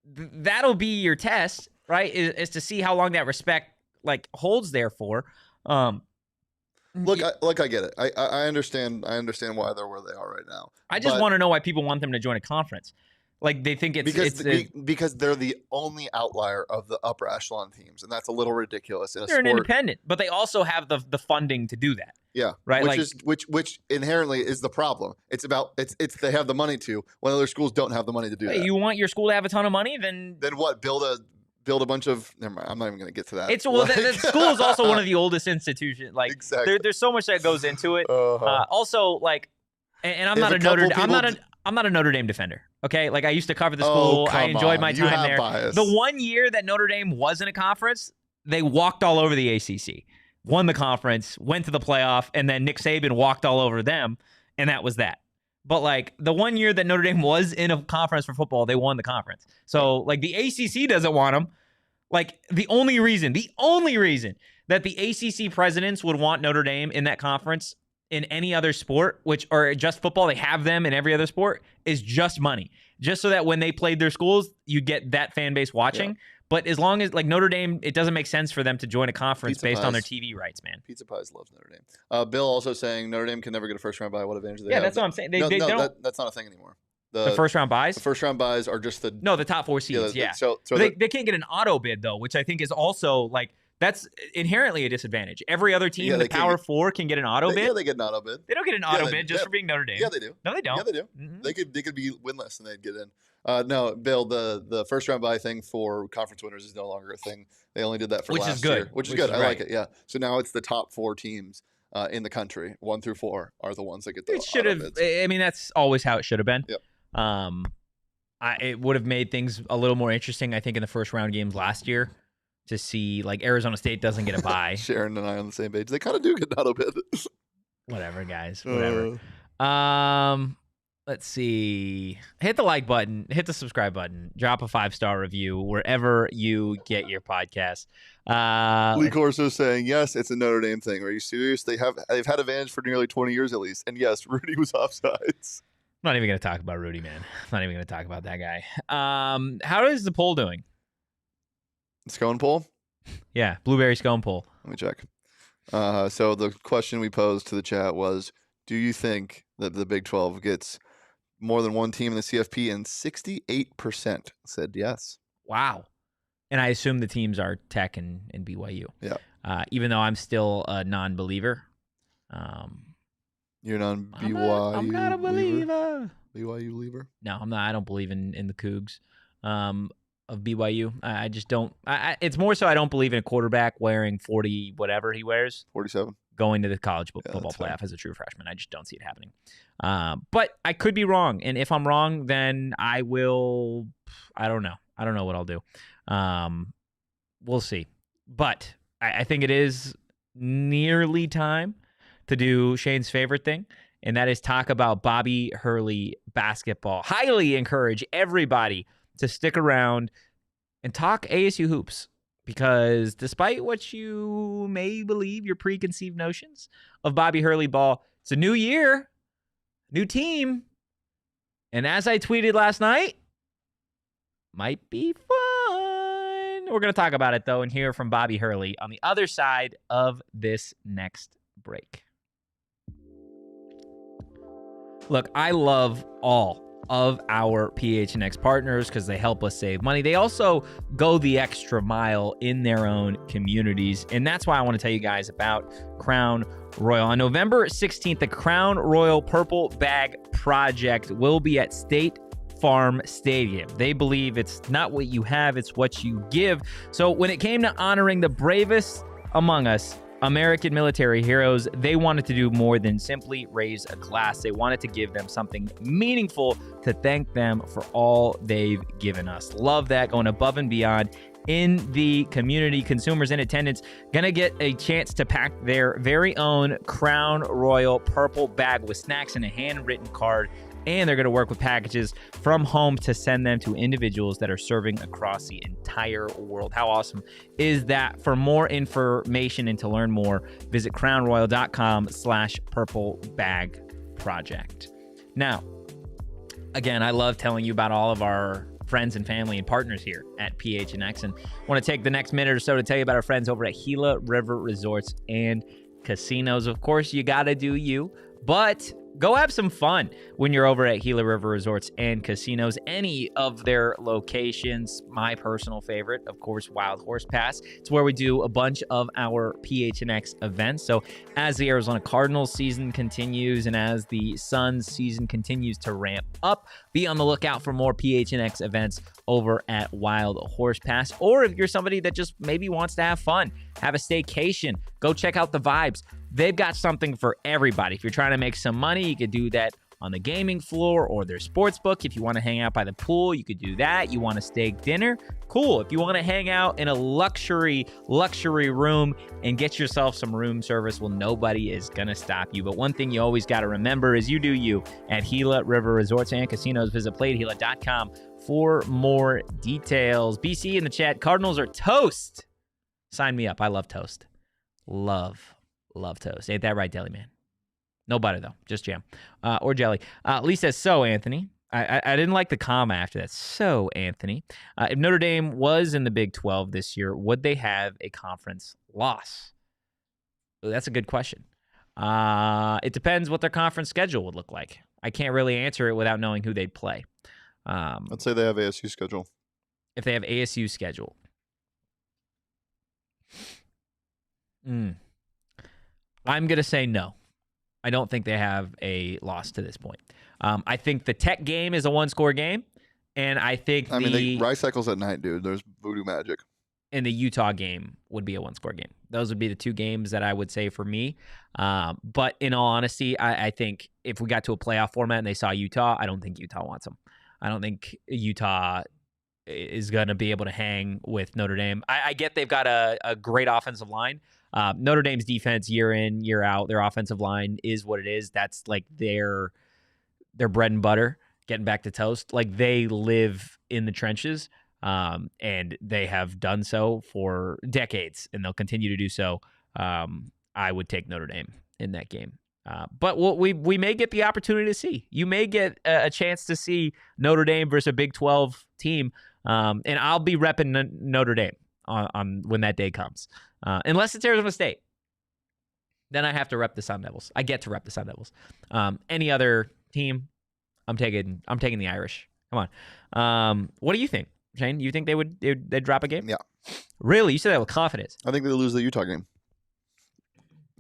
[SPEAKER 1] that'll be your test, right? Is to see how long that respect like holds there for.
[SPEAKER 2] Look, I get it. I understand why they're where they are right now.
[SPEAKER 1] I just want to know why people want them to join a conference. Like they think
[SPEAKER 2] because they're the only outlier of the upper echelon teams, and that's a little ridiculous.
[SPEAKER 1] They're an independent, but they also have the funding to do that.
[SPEAKER 2] Yeah,
[SPEAKER 1] right.
[SPEAKER 2] Which inherently is the problem. It's they have the money to when other schools don't have the money to do that.
[SPEAKER 1] You want your school to have a ton of money, then
[SPEAKER 2] what? Build a bunch of. Never mind. I'm not even going to get to that.
[SPEAKER 1] The school is also one of the oldest institutions. Like
[SPEAKER 2] exactly.
[SPEAKER 1] There's so much that goes into it. Also, like, and I'm not a Notre Dame defender. Okay, like I used to cover the school. I enjoyed my time there.
[SPEAKER 2] Bias.
[SPEAKER 1] The one year that Notre Dame was in a conference, they walked all over the ACC, won the conference, went to the playoff, and then Nick Saban walked all over them, and that was that. But like the one year that Notre Dame was in a conference for football, they won the conference. So like the ACC doesn't want them. Like, the only reason that the ACC presidents would want Notre Dame in that conference in any other sport, or just football, they have them in every other sport, is just money. Just so that when they played their schools, you get that fan base watching. Yeah. But as long as, like, Notre Dame, it doesn't make sense for them to join a conference based on their TV rights, man.
[SPEAKER 2] Pizza Pies loves Notre Dame. Bill also saying Notre Dame can never get a first round bye. What advantage do they have?
[SPEAKER 1] Yeah, that's what I'm saying. They don't.
[SPEAKER 2] That's not a thing anymore.
[SPEAKER 1] The first round buys?
[SPEAKER 2] The first round buys are just the top 4 seeds.
[SPEAKER 1] Yeah. So they can't get an auto bid, though, which I think is also, like, that's inherently a disadvantage. Every other team in the Power 4 can get an auto bid.
[SPEAKER 2] Yeah, they get an auto bid.
[SPEAKER 1] They don't get an auto bid just for being Notre Dame.
[SPEAKER 2] Yeah, they do.
[SPEAKER 1] No, they don't.
[SPEAKER 2] Yeah, they do. Mm-hmm. They could be winless and they'd get in. No, Bill, the first round bye thing for conference winners is no longer a thing. They only did that for last year. Which is good. I like it, yeah. So now it's the top 4 teams in the country, 1 through 4, are the ones that get the auto bids.
[SPEAKER 1] I mean, that's always how it should have been.
[SPEAKER 2] Yep.
[SPEAKER 1] It would have made things a little more interesting, I think, in the first round games last year, to see, like, Arizona State doesn't get a bye.
[SPEAKER 2] Sharon and I on the same page. They kind of do get an auto bid.
[SPEAKER 1] Whatever, guys. Whatever. Let's see. Hit the like button. Hit the subscribe button. Drop a 5-star review wherever you get your podcast.
[SPEAKER 2] Lee Corso saying, yes, it's a Notre Dame thing. Are you serious? They've had advantage for nearly 20 years at least. And yes, Rudy was offsides.
[SPEAKER 1] I'm not even going to talk about Rudy, man. I'm not even going to talk about that guy. How is the poll doing?
[SPEAKER 2] Scone poll?
[SPEAKER 1] Yeah, blueberry scone poll.
[SPEAKER 2] Let me check. So the question we posed to the chat was, do you think that the Big 12 gets more than one team in the CFP? And 68% said yes.
[SPEAKER 1] Wow. And I assume the teams are Tech and BYU.
[SPEAKER 2] Yeah.
[SPEAKER 1] Even though I'm still a non-believer.
[SPEAKER 2] You're non-BYU
[SPEAKER 1] I'm not a believer.
[SPEAKER 2] BYU believer?
[SPEAKER 1] No, I'm not. I don't believe in the Cougs of BYU. I just don't. It's more so I don't believe in a quarterback wearing 40 whatever he wears.
[SPEAKER 2] 47.
[SPEAKER 1] Going to the college football playoff as a true freshman. I just don't see it happening. But I could be wrong. And if I'm wrong, then I will. I don't know. I don't know what I'll do. We'll see. But I think it is nearly time to do Shane's favorite thing, and that is talk about Bobby Hurley basketball. Highly encourage everybody to stick around and talk ASU hoops, because despite what you may believe, your preconceived notions of Bobby Hurley ball, it's a new year, new team, and as I tweeted last night, might be fun. We're going to talk about it, though, and hear from Bobby Hurley on the other side of this next break. Look, I love all of our PHNX partners because they help us save money. They also go the extra mile in their own communities, and that's why I want to tell you guys about Crown Royal. On November 16th, the Crown Royal Purple Bag Project will be at State Farm Stadium. They believe it's not what you have, it's what you give. So when it came to honoring the bravest among us, American military heroes, they wanted to do more than simply raise a glass. They wanted to give them something meaningful to thank them for all they've given us. Love that, going above and beyond in the community. Consumers in attendance gonna get a chance to pack their very own Crown Royal purple bag with snacks and a handwritten card. And they're going to work with packages from home to send them to individuals that are serving across the entire world. How awesome is that? For more information and to learn more, visit crownroyal.com/purple bag project. Now, again, I love telling you about all of our friends and family and partners here at PHNX, and I want to take the next minute or so to tell you about our friends over at Gila River Resorts and Casinos. Of course, you got to do you, but go have some fun when you're over at Gila River Resorts and Casinos. Any of their locations, my personal favorite, of course, Wild Horse Pass. It's where we do a bunch of our PHNX events. So as the Arizona Cardinals season continues and as the Suns season continues to ramp up, be on the lookout for more PHNX events over at Wild Horse Pass. Or if you're somebody that just maybe wants to have fun, have a staycation, go check out the Vibes. They've got something for everybody. If you're trying to make some money, you could do that on the gaming floor or their sports book. If you want to hang out by the pool, you could do that. You want to steak dinner? Cool. If you want to hang out in a luxury room and get yourself some room service, well, nobody is going to stop you. But one thing you always got to remember is you do you at Gila River Resorts and Casinos. Visit playatgila.com for more details. BC in the chat, Cardinals are toast. Sign me up. I love toast. Love toast. Ain't that right, Deli Man? No butter, though. Just jam. Or jelly. Lee says, so, Anthony. I didn't like the comma after that. So, Anthony. If Notre Dame was in the Big 12 this year, would they have a conference loss? Well, that's a good question. It depends what their conference schedule would look like. I can't really answer it without knowing who they'd play.
[SPEAKER 2] Let's say they have ASU schedule.
[SPEAKER 1] If they have ASU schedule. I'm going to say no. I don't think they have a loss to this point. I think the Tech game is a one-score game, and I think
[SPEAKER 2] Rice cycles at night, dude. There's voodoo magic.
[SPEAKER 1] And the Utah game would be a one-score game. Those would be the two games that I would say for me. But in all honesty, I think if we got to a playoff format and they saw Utah, I don't think Utah wants them. I don't think Utah is going to be able to hang with Notre Dame. I get they've got a great offensive line. Notre Dame's defense year in, year out, their offensive line is what it is. That's like their bread and butter, getting back to toast. Like they live in the trenches, and they have done so for decades, and they'll continue to do so. I would take Notre Dame in that game. But we may get the opportunity to see. You may get a chance to see Notre Dame versus a Big 12 team, and I'll be repping Notre Dame on when that day comes. Unless it's Arizona State. Then I have to rep the Sun Devils. I get to rep the Sun Devils. Any other team, I'm taking the Irish. Come on. What do you think, Shane? You think they'd drop a game?
[SPEAKER 2] Yeah.
[SPEAKER 1] Really? You said that with confidence.
[SPEAKER 2] I think they lose the Utah game.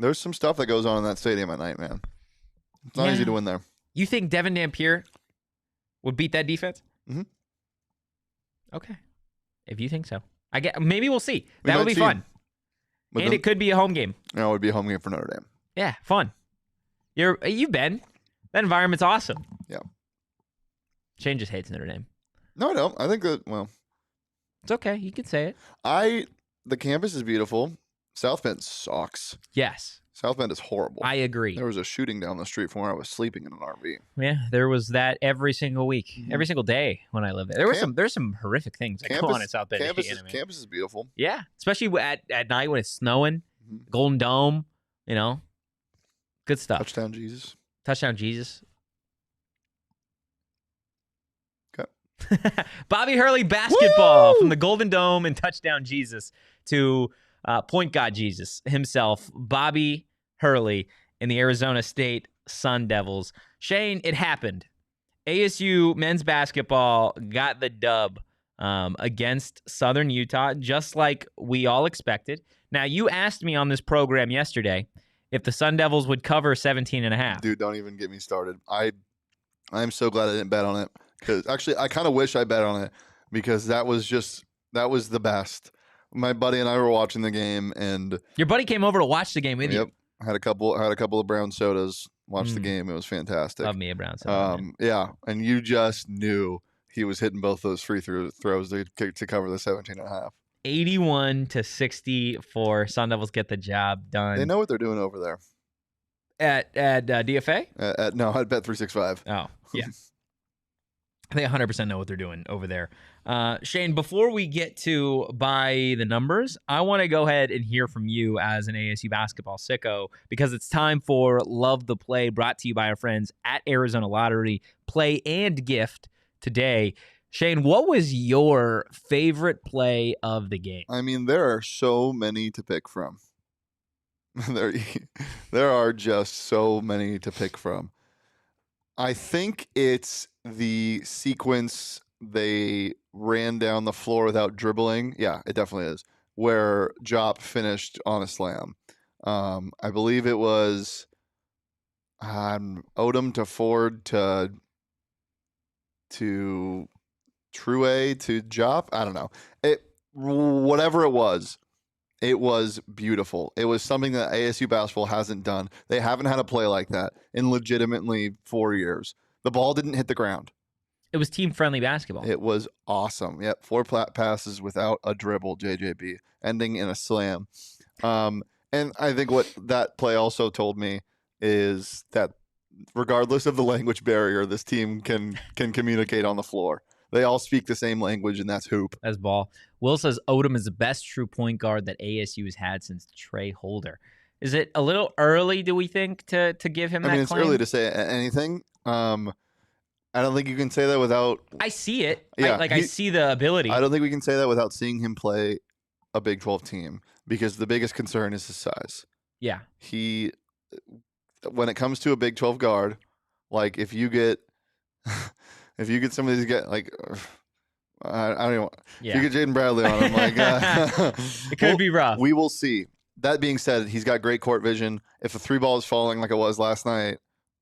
[SPEAKER 2] There's some stuff that goes on in that stadium at night, man. It's not easy to win there.
[SPEAKER 1] You think Devin Dampier would beat that defense?
[SPEAKER 2] Mm-hmm.
[SPEAKER 1] Okay. If you think so. Maybe we'll see. That would be fun. And it could be a home game.
[SPEAKER 2] No, it would be a home game for Notre Dame.
[SPEAKER 1] Yeah, fun. You've been. That environment's awesome.
[SPEAKER 2] Yeah.
[SPEAKER 1] Shane just hates Notre Dame.
[SPEAKER 2] No, I don't. I think that,
[SPEAKER 1] it's okay. You can say it.
[SPEAKER 2] The campus is beautiful. South Bend sucks.
[SPEAKER 1] Yes.
[SPEAKER 2] South Bend is horrible.
[SPEAKER 1] I agree.
[SPEAKER 2] There was a shooting down the street from where I was sleeping in an RV.
[SPEAKER 1] Yeah, there was that every single week, every single day when I lived there. There's some horrific things that go on in South Bend.
[SPEAKER 2] Campus is beautiful.
[SPEAKER 1] Yeah, especially at night when it's snowing, Golden Dome, good stuff.
[SPEAKER 2] Touchdown Jesus.
[SPEAKER 1] Okay. Bobby Hurley basketball. Woo! From the Golden Dome and Touchdown Jesus to Point God Jesus himself, Bobby Hurley in the Arizona State Sun Devils. Shane, it happened. ASU men's basketball got the dub against Southern Utah, just like we all expected. Now, you asked me on this program yesterday if the Sun Devils would cover 17.5.
[SPEAKER 2] Dude, don't even get me started. I'm so glad I didn't bet on it. Because actually, I kind of wish I bet on it because that was the best. My buddy and I were watching the game, and
[SPEAKER 1] your buddy came over to watch the game with you.
[SPEAKER 2] Yep, had a couple of brown sodas. Watched the game. It was fantastic.
[SPEAKER 1] Love me a brown soda.
[SPEAKER 2] Yeah, and you just knew he was hitting both those free throws to cover the 17.5.
[SPEAKER 1] 81-64. Sun Devils get the job done.
[SPEAKER 2] They know what they're doing over there.
[SPEAKER 1] At DFA?
[SPEAKER 2] No, I'd bet 365.
[SPEAKER 1] Oh, yeah. They 100% know what they're doing over there. Shane, before we get to buy the numbers, I want to go ahead and hear from you as an ASU basketball sicko because it's time for Love the Play, brought to you by our friends at Arizona Lottery. Play and gift today. Shane, what was your favorite play of the game?
[SPEAKER 2] I mean, there are so many to pick from. There are just so many to pick from. I think it's the sequence they ran down the floor without dribbling. Yeah, it definitely is. Where Jop finished on a slam. I believe it was Odom to Ford to True to Jop. I don't know. Whatever it was, It was beautiful. It was something that ASU basketball hasn't done. They haven't had a play like that in legitimately 4 years. The ball didn't hit the ground.
[SPEAKER 1] It was team-friendly basketball.
[SPEAKER 2] It was awesome. Yep, 4 passes without a dribble, JJB, ending in a slam. And I think what that play also told me is that regardless of the language barrier, this team can communicate on the floor. They all speak the same language, and that's hoop.
[SPEAKER 1] That's ball. Will says Odom is the best true point guard that ASU has had since Trey Holder. Is it a little early, do we think, to give him that claim?
[SPEAKER 2] It's early to say anything. I don't think you can say that without...
[SPEAKER 1] I see it. Yeah, I see the ability.
[SPEAKER 2] I don't think we can say that without seeing him play a Big 12 team, because the biggest concern is his size.
[SPEAKER 1] Yeah.
[SPEAKER 2] When it comes to a Big 12 guard, like if you get some of these guys, like I don't even. Yeah. If you get Jaden Bradley on him, like
[SPEAKER 1] it could be rough.
[SPEAKER 2] We will see. That being said, he's got great court vision. If the 3 ball is falling like it was last night,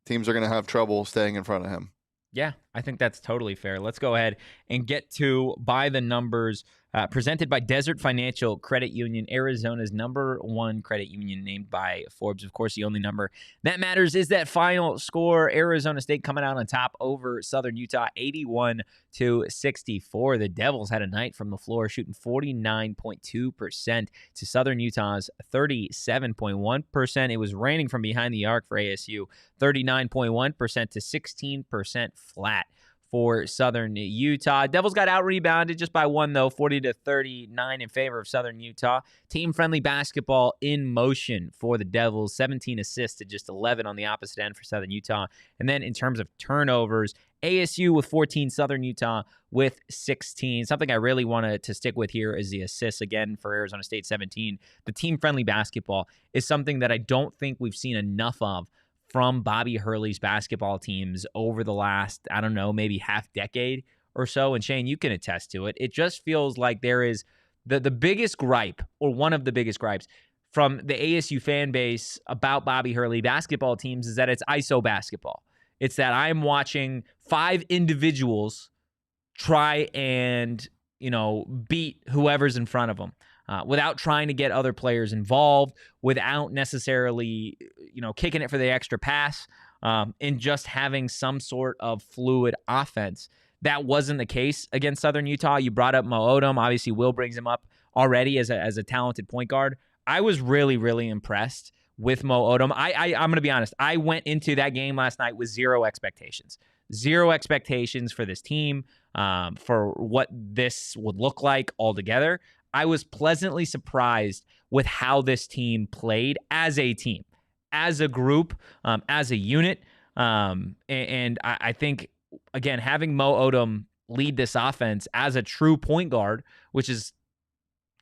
[SPEAKER 2] teams are going to have trouble staying in front of him.
[SPEAKER 1] Yeah, I think that's totally fair. Let's go ahead and get to By the Numbers, presented by Desert Financial Credit Union, Arizona's #1 credit union, named by Forbes. Of course, the only number that matters is that final score. Arizona State coming out on top over Southern Utah, 81-64. The Devils had a night from the floor, shooting 49.2% to Southern Utah's 37.1%. It was raining from behind the arc for ASU, 39.1% to 16% flat for Southern Utah. Devils got out-rebounded just by 1, though, 40-39 in favor of Southern Utah. Team-friendly basketball in motion for the Devils, 17 assists to just 11 on the opposite end for Southern Utah. And then in terms of turnovers, ASU with 14, Southern Utah with 16. Something I really wanted to stick with here is the assists, again, for Arizona State, 17. The team-friendly basketball is something that I don't think we've seen enough of from Bobby Hurley's basketball teams over the last, I don't know, maybe half decade or so. And Shane, you can attest to it. It just feels like there is the biggest gripe, or one of the biggest gripes, from the ASU fan base about Bobby Hurley basketball teams is that it's ISO basketball. It's that I'm watching 5 individuals try and, beat whoever's in front of them. Without trying to get other players involved, without necessarily, kicking it for the extra pass, and just having some sort of fluid offense. That wasn't the case against Southern Utah. You brought up Mo Odom. Obviously, Will brings him up already as a talented point guard. I was really, really impressed with Mo Odom. I'm going to be honest. I went into that game last night with zero expectations. Zero expectations for this team, for what this would look like altogether. I was pleasantly surprised with how this team played as a team, as a group, as a unit. And I think, again, having Mo Odom lead this offense as a true point guard, which is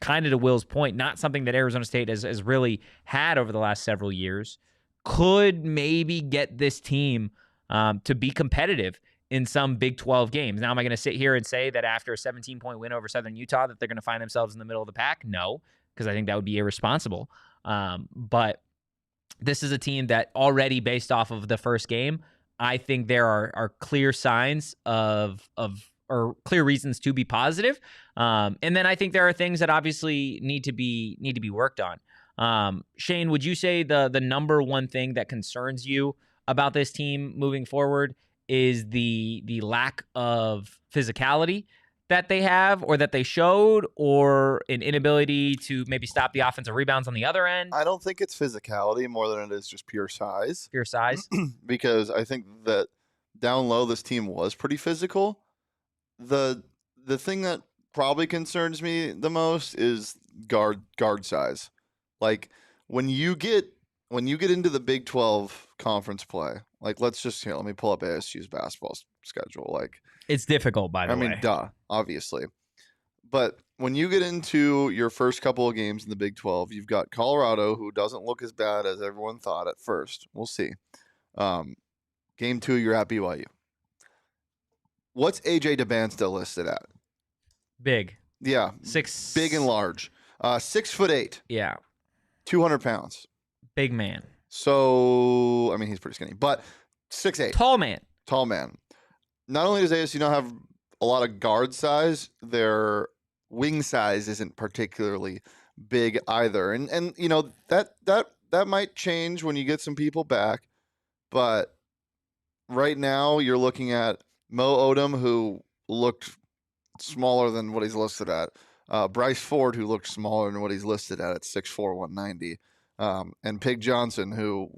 [SPEAKER 1] kind of to Will's point, not something that Arizona State has really had over the last several years, could maybe get this team to be competitive in some Big 12 games. Now, am I going to sit here and say that after a 17-point win over Southern Utah that they're going to find themselves in the middle of the pack? No, because I think that would be irresponsible. But this is a team that already, based off of the first game, I think there are clear signs or clear reasons to be positive. And then I think there are things that obviously need to be worked on. Shane, would you say the #1 thing that concerns you about this team moving forward is the lack of physicality that they have, or that they showed, or an inability to maybe stop the offensive rebounds on the other end?
[SPEAKER 2] I don't think it's physicality more than it is just pure size.
[SPEAKER 1] Pure size?
[SPEAKER 2] Because I think that down low, this team was pretty physical. The thing that probably concerns me the most is guard size. Like when you get into the Big 12 conference play, like let me pull up ASU's basketball schedule. Like
[SPEAKER 1] it's difficult, by the way.
[SPEAKER 2] I mean, obviously. But when you get into your first couple of games in the Big 12, you've got Colorado, who doesn't look as bad as everyone thought at first. We'll see. Game 2, you're at BYU. What's AJ DeBansta listed at?
[SPEAKER 1] Big.
[SPEAKER 2] Yeah. Big and large. 6'8".
[SPEAKER 1] Yeah.
[SPEAKER 2] 200 pounds.
[SPEAKER 1] Big man.
[SPEAKER 2] So, I mean, he's pretty skinny, but 6'8".
[SPEAKER 1] Tall man.
[SPEAKER 2] Not only does ASU not have a lot of guard size, their wing size isn't particularly big either. And you know, that might change when you get some people back. But right now you're looking at Mo Odom, who looked smaller than what he's listed at. Bryce Ford, who looked smaller than what he's listed at 6'4", 190. And Pig Johnson, who,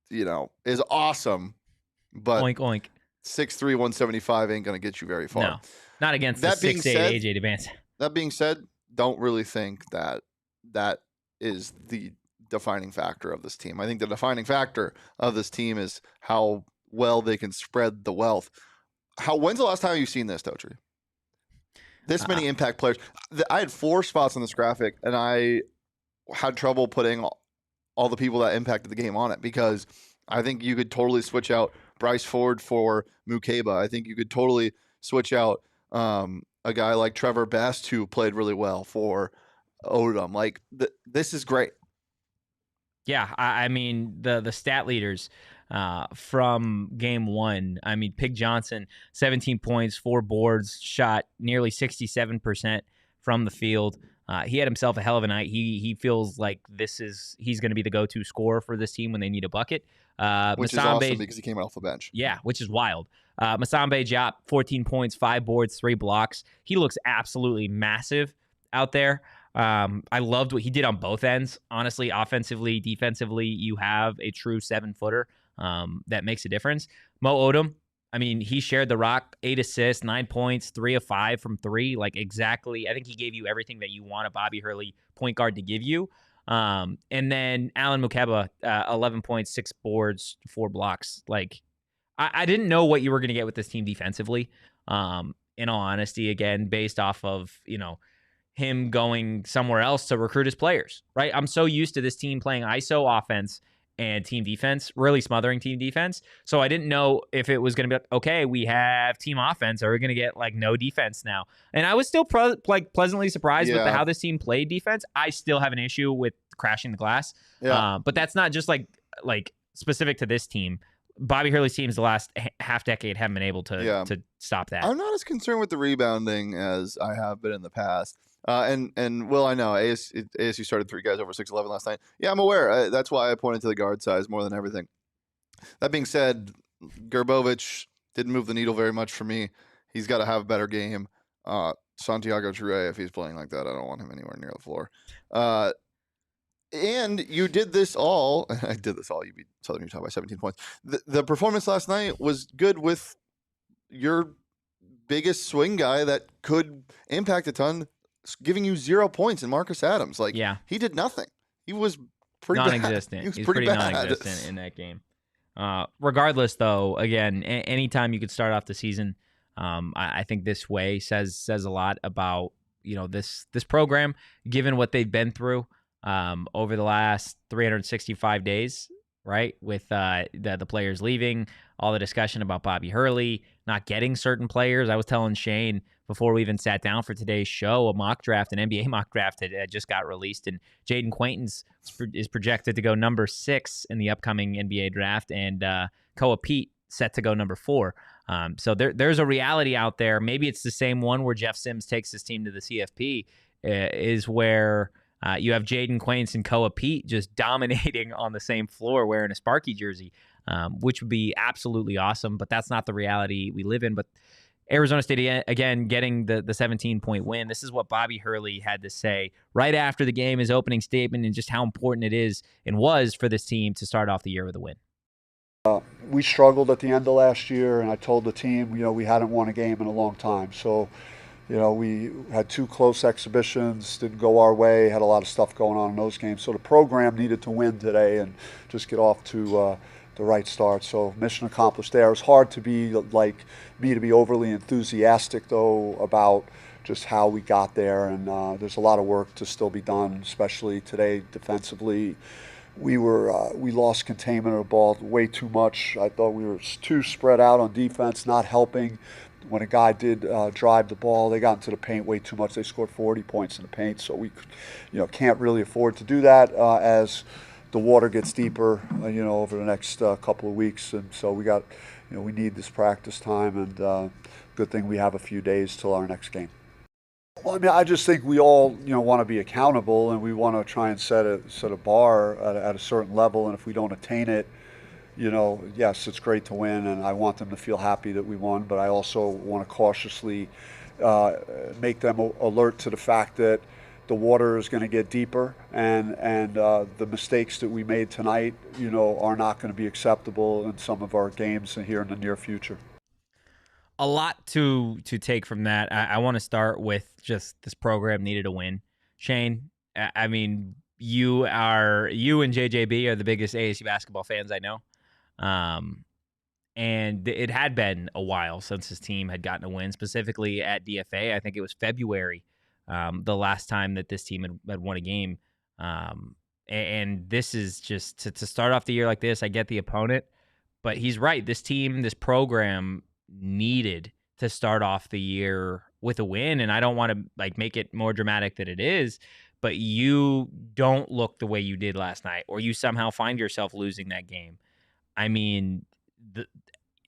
[SPEAKER 2] you know, is awesome, but
[SPEAKER 1] oink, oink.
[SPEAKER 2] 6'3", 175 ain't going to get you very far.
[SPEAKER 1] No, not against the 6'8" AJ Dubance.
[SPEAKER 2] That being said, don't really think that is the defining factor of this team. I think the defining factor of this team is how well they can spread the wealth. When's the last time you've seen this, Totri? This many impact players. I had 4 spots on this graphic, and I had trouble putting all the people that impacted the game on it, because I think you could totally switch out Bryce Ford for Mukeba. I think you could totally switch out a guy like Trevor Best, who played really well, for Odom. Like, this is great.
[SPEAKER 1] Yeah, I mean, the stat leaders from game 1, I mean, Pig Johnson, 17 points, 4 boards, shot nearly 67% from the field. He had himself a hell of a night. He feels like he's going to be the go-to scorer for this team when they need a bucket.
[SPEAKER 2] Which is awesome, because he came off the bench.
[SPEAKER 1] Yeah, which is wild. Masambe Diop, 14 points, 5 boards, 3 blocks. He looks absolutely massive out there. I loved what he did on both ends. Honestly, offensively, defensively, you have a true 7-footer that makes a difference. Mo Odom, I mean, he shared the rock, 8 assists, 9 points, 3 of 5 from 3. Like, exactly. I think he gave you everything that you want a Bobby Hurley point guard to give you. And then Alan Mukeba, 11 points, 6 boards, 4 blocks. Like, I didn't know what you were going to get with this team defensively. In all honesty, again, based off of, you know, him going somewhere else to recruit his players, right? I'm so used to this team playing ISO offense and team defense, really smothering team defense. So I didn't know if it was going to be, okay, we have team offense. Are we going to get like no defense now? And I was still pleasantly surprised with how this team played defense. I still have an issue with crashing the glass. Yeah. But that's not just like specific to this team. Bobby Hurley's teams the last half decade haven't been able to stop that.
[SPEAKER 2] I'm not as concerned with the rebounding as I have been in the past. And Will, I know ASU started 3 guys over 6'11" last night. Yeah, I'm aware. That's why I pointed to the guard size more than everything. That being said, Gerbovich didn't move the needle very much for me. He's got to have a better game. Santiago Toure, if he's playing like that, I don't want him anywhere near the floor. And you did this all. I did this all. You beat Southern Utah by 17 points. The performance last night was good with your biggest swing guy that could impact a ton, giving you 0 points in Marcus Adams. Like, he did nothing. He was pretty
[SPEAKER 1] non-existent.
[SPEAKER 2] Bad.
[SPEAKER 1] He's pretty non-existent in that game. Regardless, though, again, anytime you could start off the season, I think this way says a lot about, you know, this program, given what they've been through over the last 365 days, right? With the players leaving, all the discussion about Bobby Hurley not getting certain players. I was telling Shane before we even sat down for today's show, an NBA mock draft had just got released, and Jaden Quaintance is projected to go number 6 in the upcoming NBA draft, and Koa Pete set to go number 4. So there's a reality out there. Maybe it's the same one where Jeff Sims takes his team to the CFP, is where you have Jaden Quaintance and Koa Pete just dominating on the same floor wearing a Sparky jersey, which would be absolutely awesome, but that's not the reality we live in. But Arizona State, again, getting the 17-point win. This is what Bobby Hurley had to say right after the game, his opening statement, and just how important it is and was for this team to start off the year with a win.
[SPEAKER 3] We struggled at the end of last year, and I told the team, you know, we hadn't won a game in a long time. So, you know, we had 2 close exhibitions, didn't go our way, had a lot of stuff going on in those games. So the program needed to win today and just get off to the right start. So mission accomplished there. It's hard to be like me to be overly enthusiastic, though, about just how we got there. And there's a lot of work to still be done, especially today defensively. We lost containment of the ball way too much. I thought we were too spread out on defense, not helping. When a guy did drive the ball, they got into the paint way too much. They scored 40 points in the paint, so we, you know, can't really afford to do that as the water gets deeper, you know, over the next couple of weeks. And so we got, you know, we need this practice time, and good thing we have a few days till our next game. Well, I mean, I just think we all, want to be accountable, and we want to try and set a bar at a certain level. And if we don't attain it, yes, it's great to win, and I want them to feel happy that we won. But I also want to cautiously make them alert to the fact that the water is going to get deeper, and the mistakes that we made tonight, are not going to be acceptable in some of our games here in the near future.
[SPEAKER 1] A lot to take from that. I want to start with just this program needed a win. Shane, I mean, you and JJB are the biggest ASU basketball fans I know. And it had been a while since his team had gotten a win, specifically at DFA. I think it was February, the last time that this team had won a game. And this is just to start off the year like this. I get the opponent, but he's right. This program needed to start off the year with a win. And I don't want to make it more dramatic than it is, but you don't look the way you did last night, or you somehow find yourself losing that game. I mean,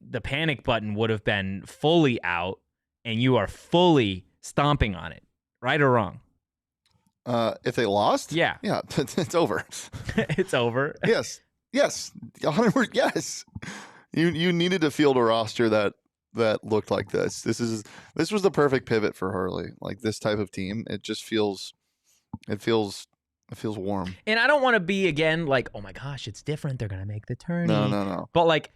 [SPEAKER 1] the panic button would have been fully out, and you are fully stomping on it, right or wrong?
[SPEAKER 2] If they lost?
[SPEAKER 1] Yeah.
[SPEAKER 2] It's over.
[SPEAKER 1] It's over.
[SPEAKER 2] Yes. 100%. Yes. You needed to field a roster that looked like this. This was the perfect pivot for Hurley. Like this type of team, it feels warm.
[SPEAKER 1] And I don't want to be again like, oh my gosh, it's different. They're gonna make the tourney.
[SPEAKER 2] No.
[SPEAKER 1] But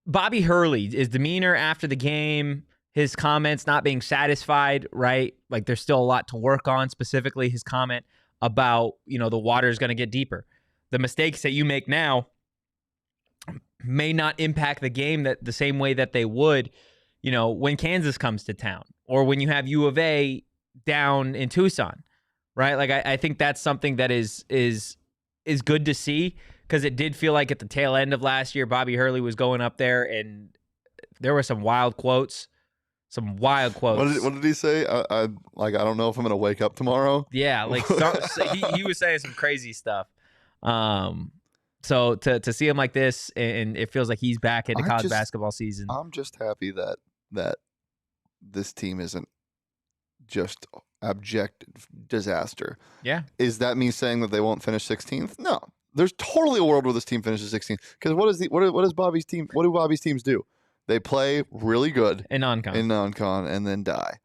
[SPEAKER 1] Bobby Hurley, his demeanor after the game, his comments not being satisfied, right? There's still a lot to work on, specifically his comment about, the water is going to get deeper. The mistakes that you make now may not impact the game the same way that they would, when Kansas comes to town, or when you have U of A down in Tucson, right? I think that's something that is good to see, because it did feel like at the tail end of last year, Bobby Hurley was going up there, and there were some wild quotes. What
[SPEAKER 2] did he say? I don't know if I'm gonna wake up tomorrow.
[SPEAKER 1] Yeah, he was saying some crazy stuff. So to see him like this, and it feels like he's back into college basketball season.
[SPEAKER 2] I'm just happy that this team isn't just abject disaster.
[SPEAKER 1] Yeah.
[SPEAKER 2] Is that me saying that they won't finish 16th? No. There's totally a world where this team finishes 16th. Because what does Bobby's team? What do Bobby's teams do? They play really good
[SPEAKER 1] in non-con
[SPEAKER 2] and then die.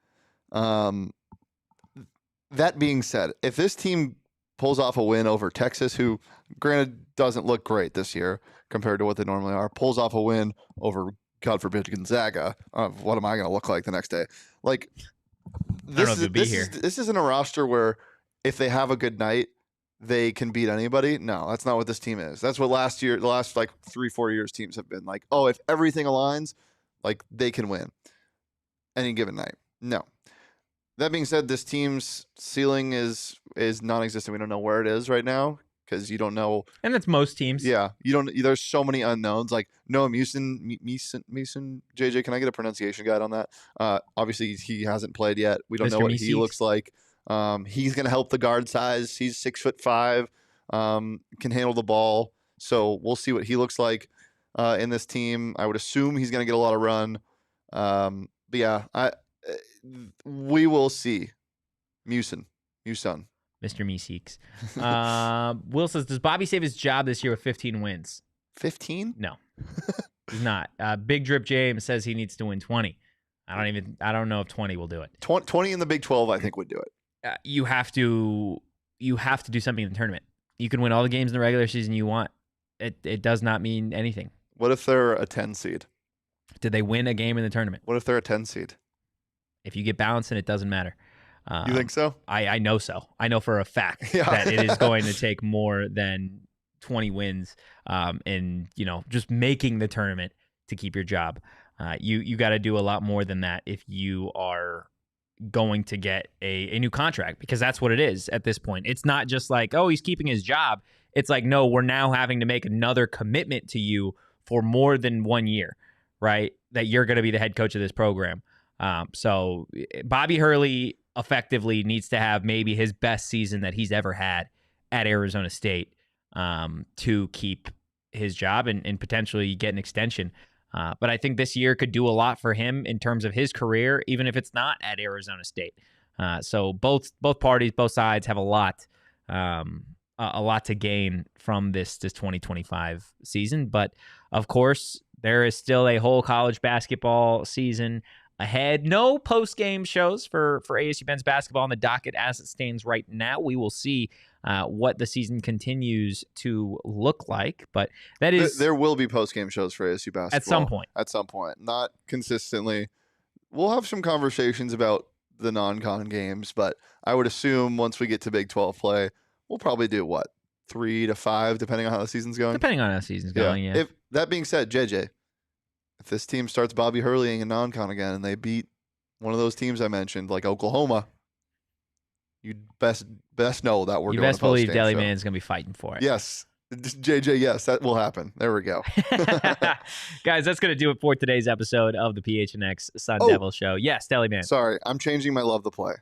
[SPEAKER 2] That being said, if this team pulls off a win over Texas, who granted doesn't look great this year compared to what they normally are, pulls off a win over, God forbid, Gonzaga, what am I going to look like the next day? This isn't a roster where if they have a good night, they can beat anybody. No, that's not what this team is. That's what the last 3-4 years teams have been like. Oh, if everything aligns, they can win any given night. No. That being said, this team's ceiling is non-existent. We don't know where it is right now, because you don't know.
[SPEAKER 1] And that's most teams.
[SPEAKER 2] Yeah, you don't. There's so many unknowns. Noah Meeson. JJ, can I get a pronunciation guide on that? Obviously, he hasn't played yet. We don't know what he looks like. He's going to help the guard size. He's 6'5", can handle the ball. So we'll see what he looks like in this team. I would assume he's going to get a lot of run. But yeah, we will see. Mr.
[SPEAKER 1] Meeseeks. Will says, does Bobby save his job this year with 15 wins?
[SPEAKER 2] 15?
[SPEAKER 1] No, he's not. Big Drip James says he needs to win 20. I don't know if 20 will do it.
[SPEAKER 2] 20 in the Big 12, I think, would do it.
[SPEAKER 1] You have to do something in the tournament. You can win all the games in the regular season you want. It does not mean anything.
[SPEAKER 2] What if they're a 10 seed?
[SPEAKER 1] Did they win a game in the tournament?
[SPEAKER 2] What if they're a 10 seed?
[SPEAKER 1] If you get balanced, and it doesn't matter.
[SPEAKER 2] You think so?
[SPEAKER 1] I know so. I know for a fact that it is going to take more than 20 wins and just making the tournament to keep your job. You got to do a lot more than that if you are going to get a new contract, because that's what it is at this point. It's not just like, oh, he's keeping his job. It's like, no, we're now having to make another commitment to you for more than 1 year, right? That you're going to be the head coach of this program. So Bobby Hurley effectively needs to have maybe his best season that he's ever had at Arizona State to keep his job and potentially get an extension. But I think this year could do a lot for him in terms of his career, even if it's not at Arizona State. So both parties, both sides have a lot to gain from this 2025 season. But of course, there is still a whole college basketball season ahead. No post-game shows for ASU men's basketball on the docket as it stands right now. We will see what the season continues to look like, but that is...
[SPEAKER 2] There will be post-game shows for ASU basketball.
[SPEAKER 1] At some point.
[SPEAKER 2] Not consistently. We'll have some conversations about the non-con games, but I would assume once we get to Big 12 play, we'll probably do, 3 to 5, depending on how the season's going?
[SPEAKER 1] Depending on how the season's going, yeah.
[SPEAKER 2] If that being said, JJ, if this team starts Bobby Hurleying a non-con again and they beat one of those teams I mentioned, like Oklahoma, you'd best know that we're doing a post-game show. You best believe
[SPEAKER 1] Deli Man's going to be fighting for it.
[SPEAKER 2] Yes. JJ, yes, that will happen. There we go.
[SPEAKER 1] Guys, that's going to do it for today's episode of the PHNX Sun Devil Show. Yes, Deli Man.
[SPEAKER 2] Sorry, I'm changing my love the play.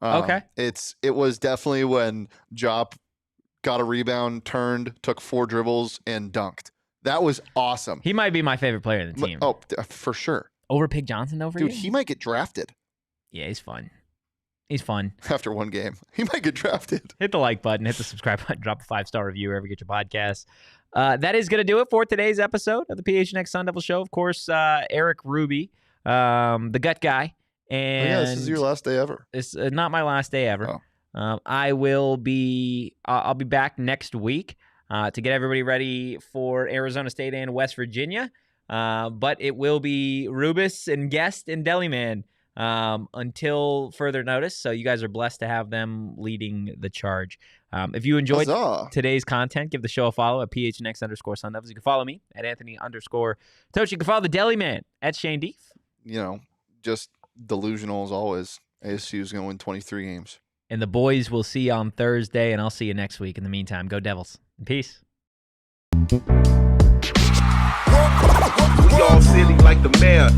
[SPEAKER 1] Okay.
[SPEAKER 2] It was definitely when Jop got a rebound, turned, took 4 dribbles, and dunked. That was awesome.
[SPEAKER 1] He might be my favorite player in the team.
[SPEAKER 2] Oh, for sure.
[SPEAKER 1] Over Pig Johnson over
[SPEAKER 2] Dude,
[SPEAKER 1] here?
[SPEAKER 2] he might get drafted.
[SPEAKER 1] Yeah, he's fun. He's fun.
[SPEAKER 2] After one game. He might get drafted.
[SPEAKER 1] Hit the like button, hit the subscribe button, drop a 5-star review wherever you get your podcasts. That is going to do it for today's episode of the PHNX Sun Devil Show. Of course, Eric Ruby, the gut guy. And
[SPEAKER 2] this is your last day ever.
[SPEAKER 1] It's not my last day ever.
[SPEAKER 2] Oh.
[SPEAKER 1] I'll be back next week to get everybody ready for Arizona State and West Virginia. But it will be Rubus and Guest and Deliman until further notice. So you guys are blessed to have them leading the charge. If you enjoyed today's content, give the show a follow at PHNX_Sun Devils. You can follow me at Anthony_Totri. You can follow the Deliman at Shane Deef.
[SPEAKER 2] Just delusional as always. ASU is going to win 23 games.
[SPEAKER 1] And the boys will see you on Thursday, and I'll see you next week. In the meantime, go Devils. Peace.
[SPEAKER 4] We all silly like the mayor.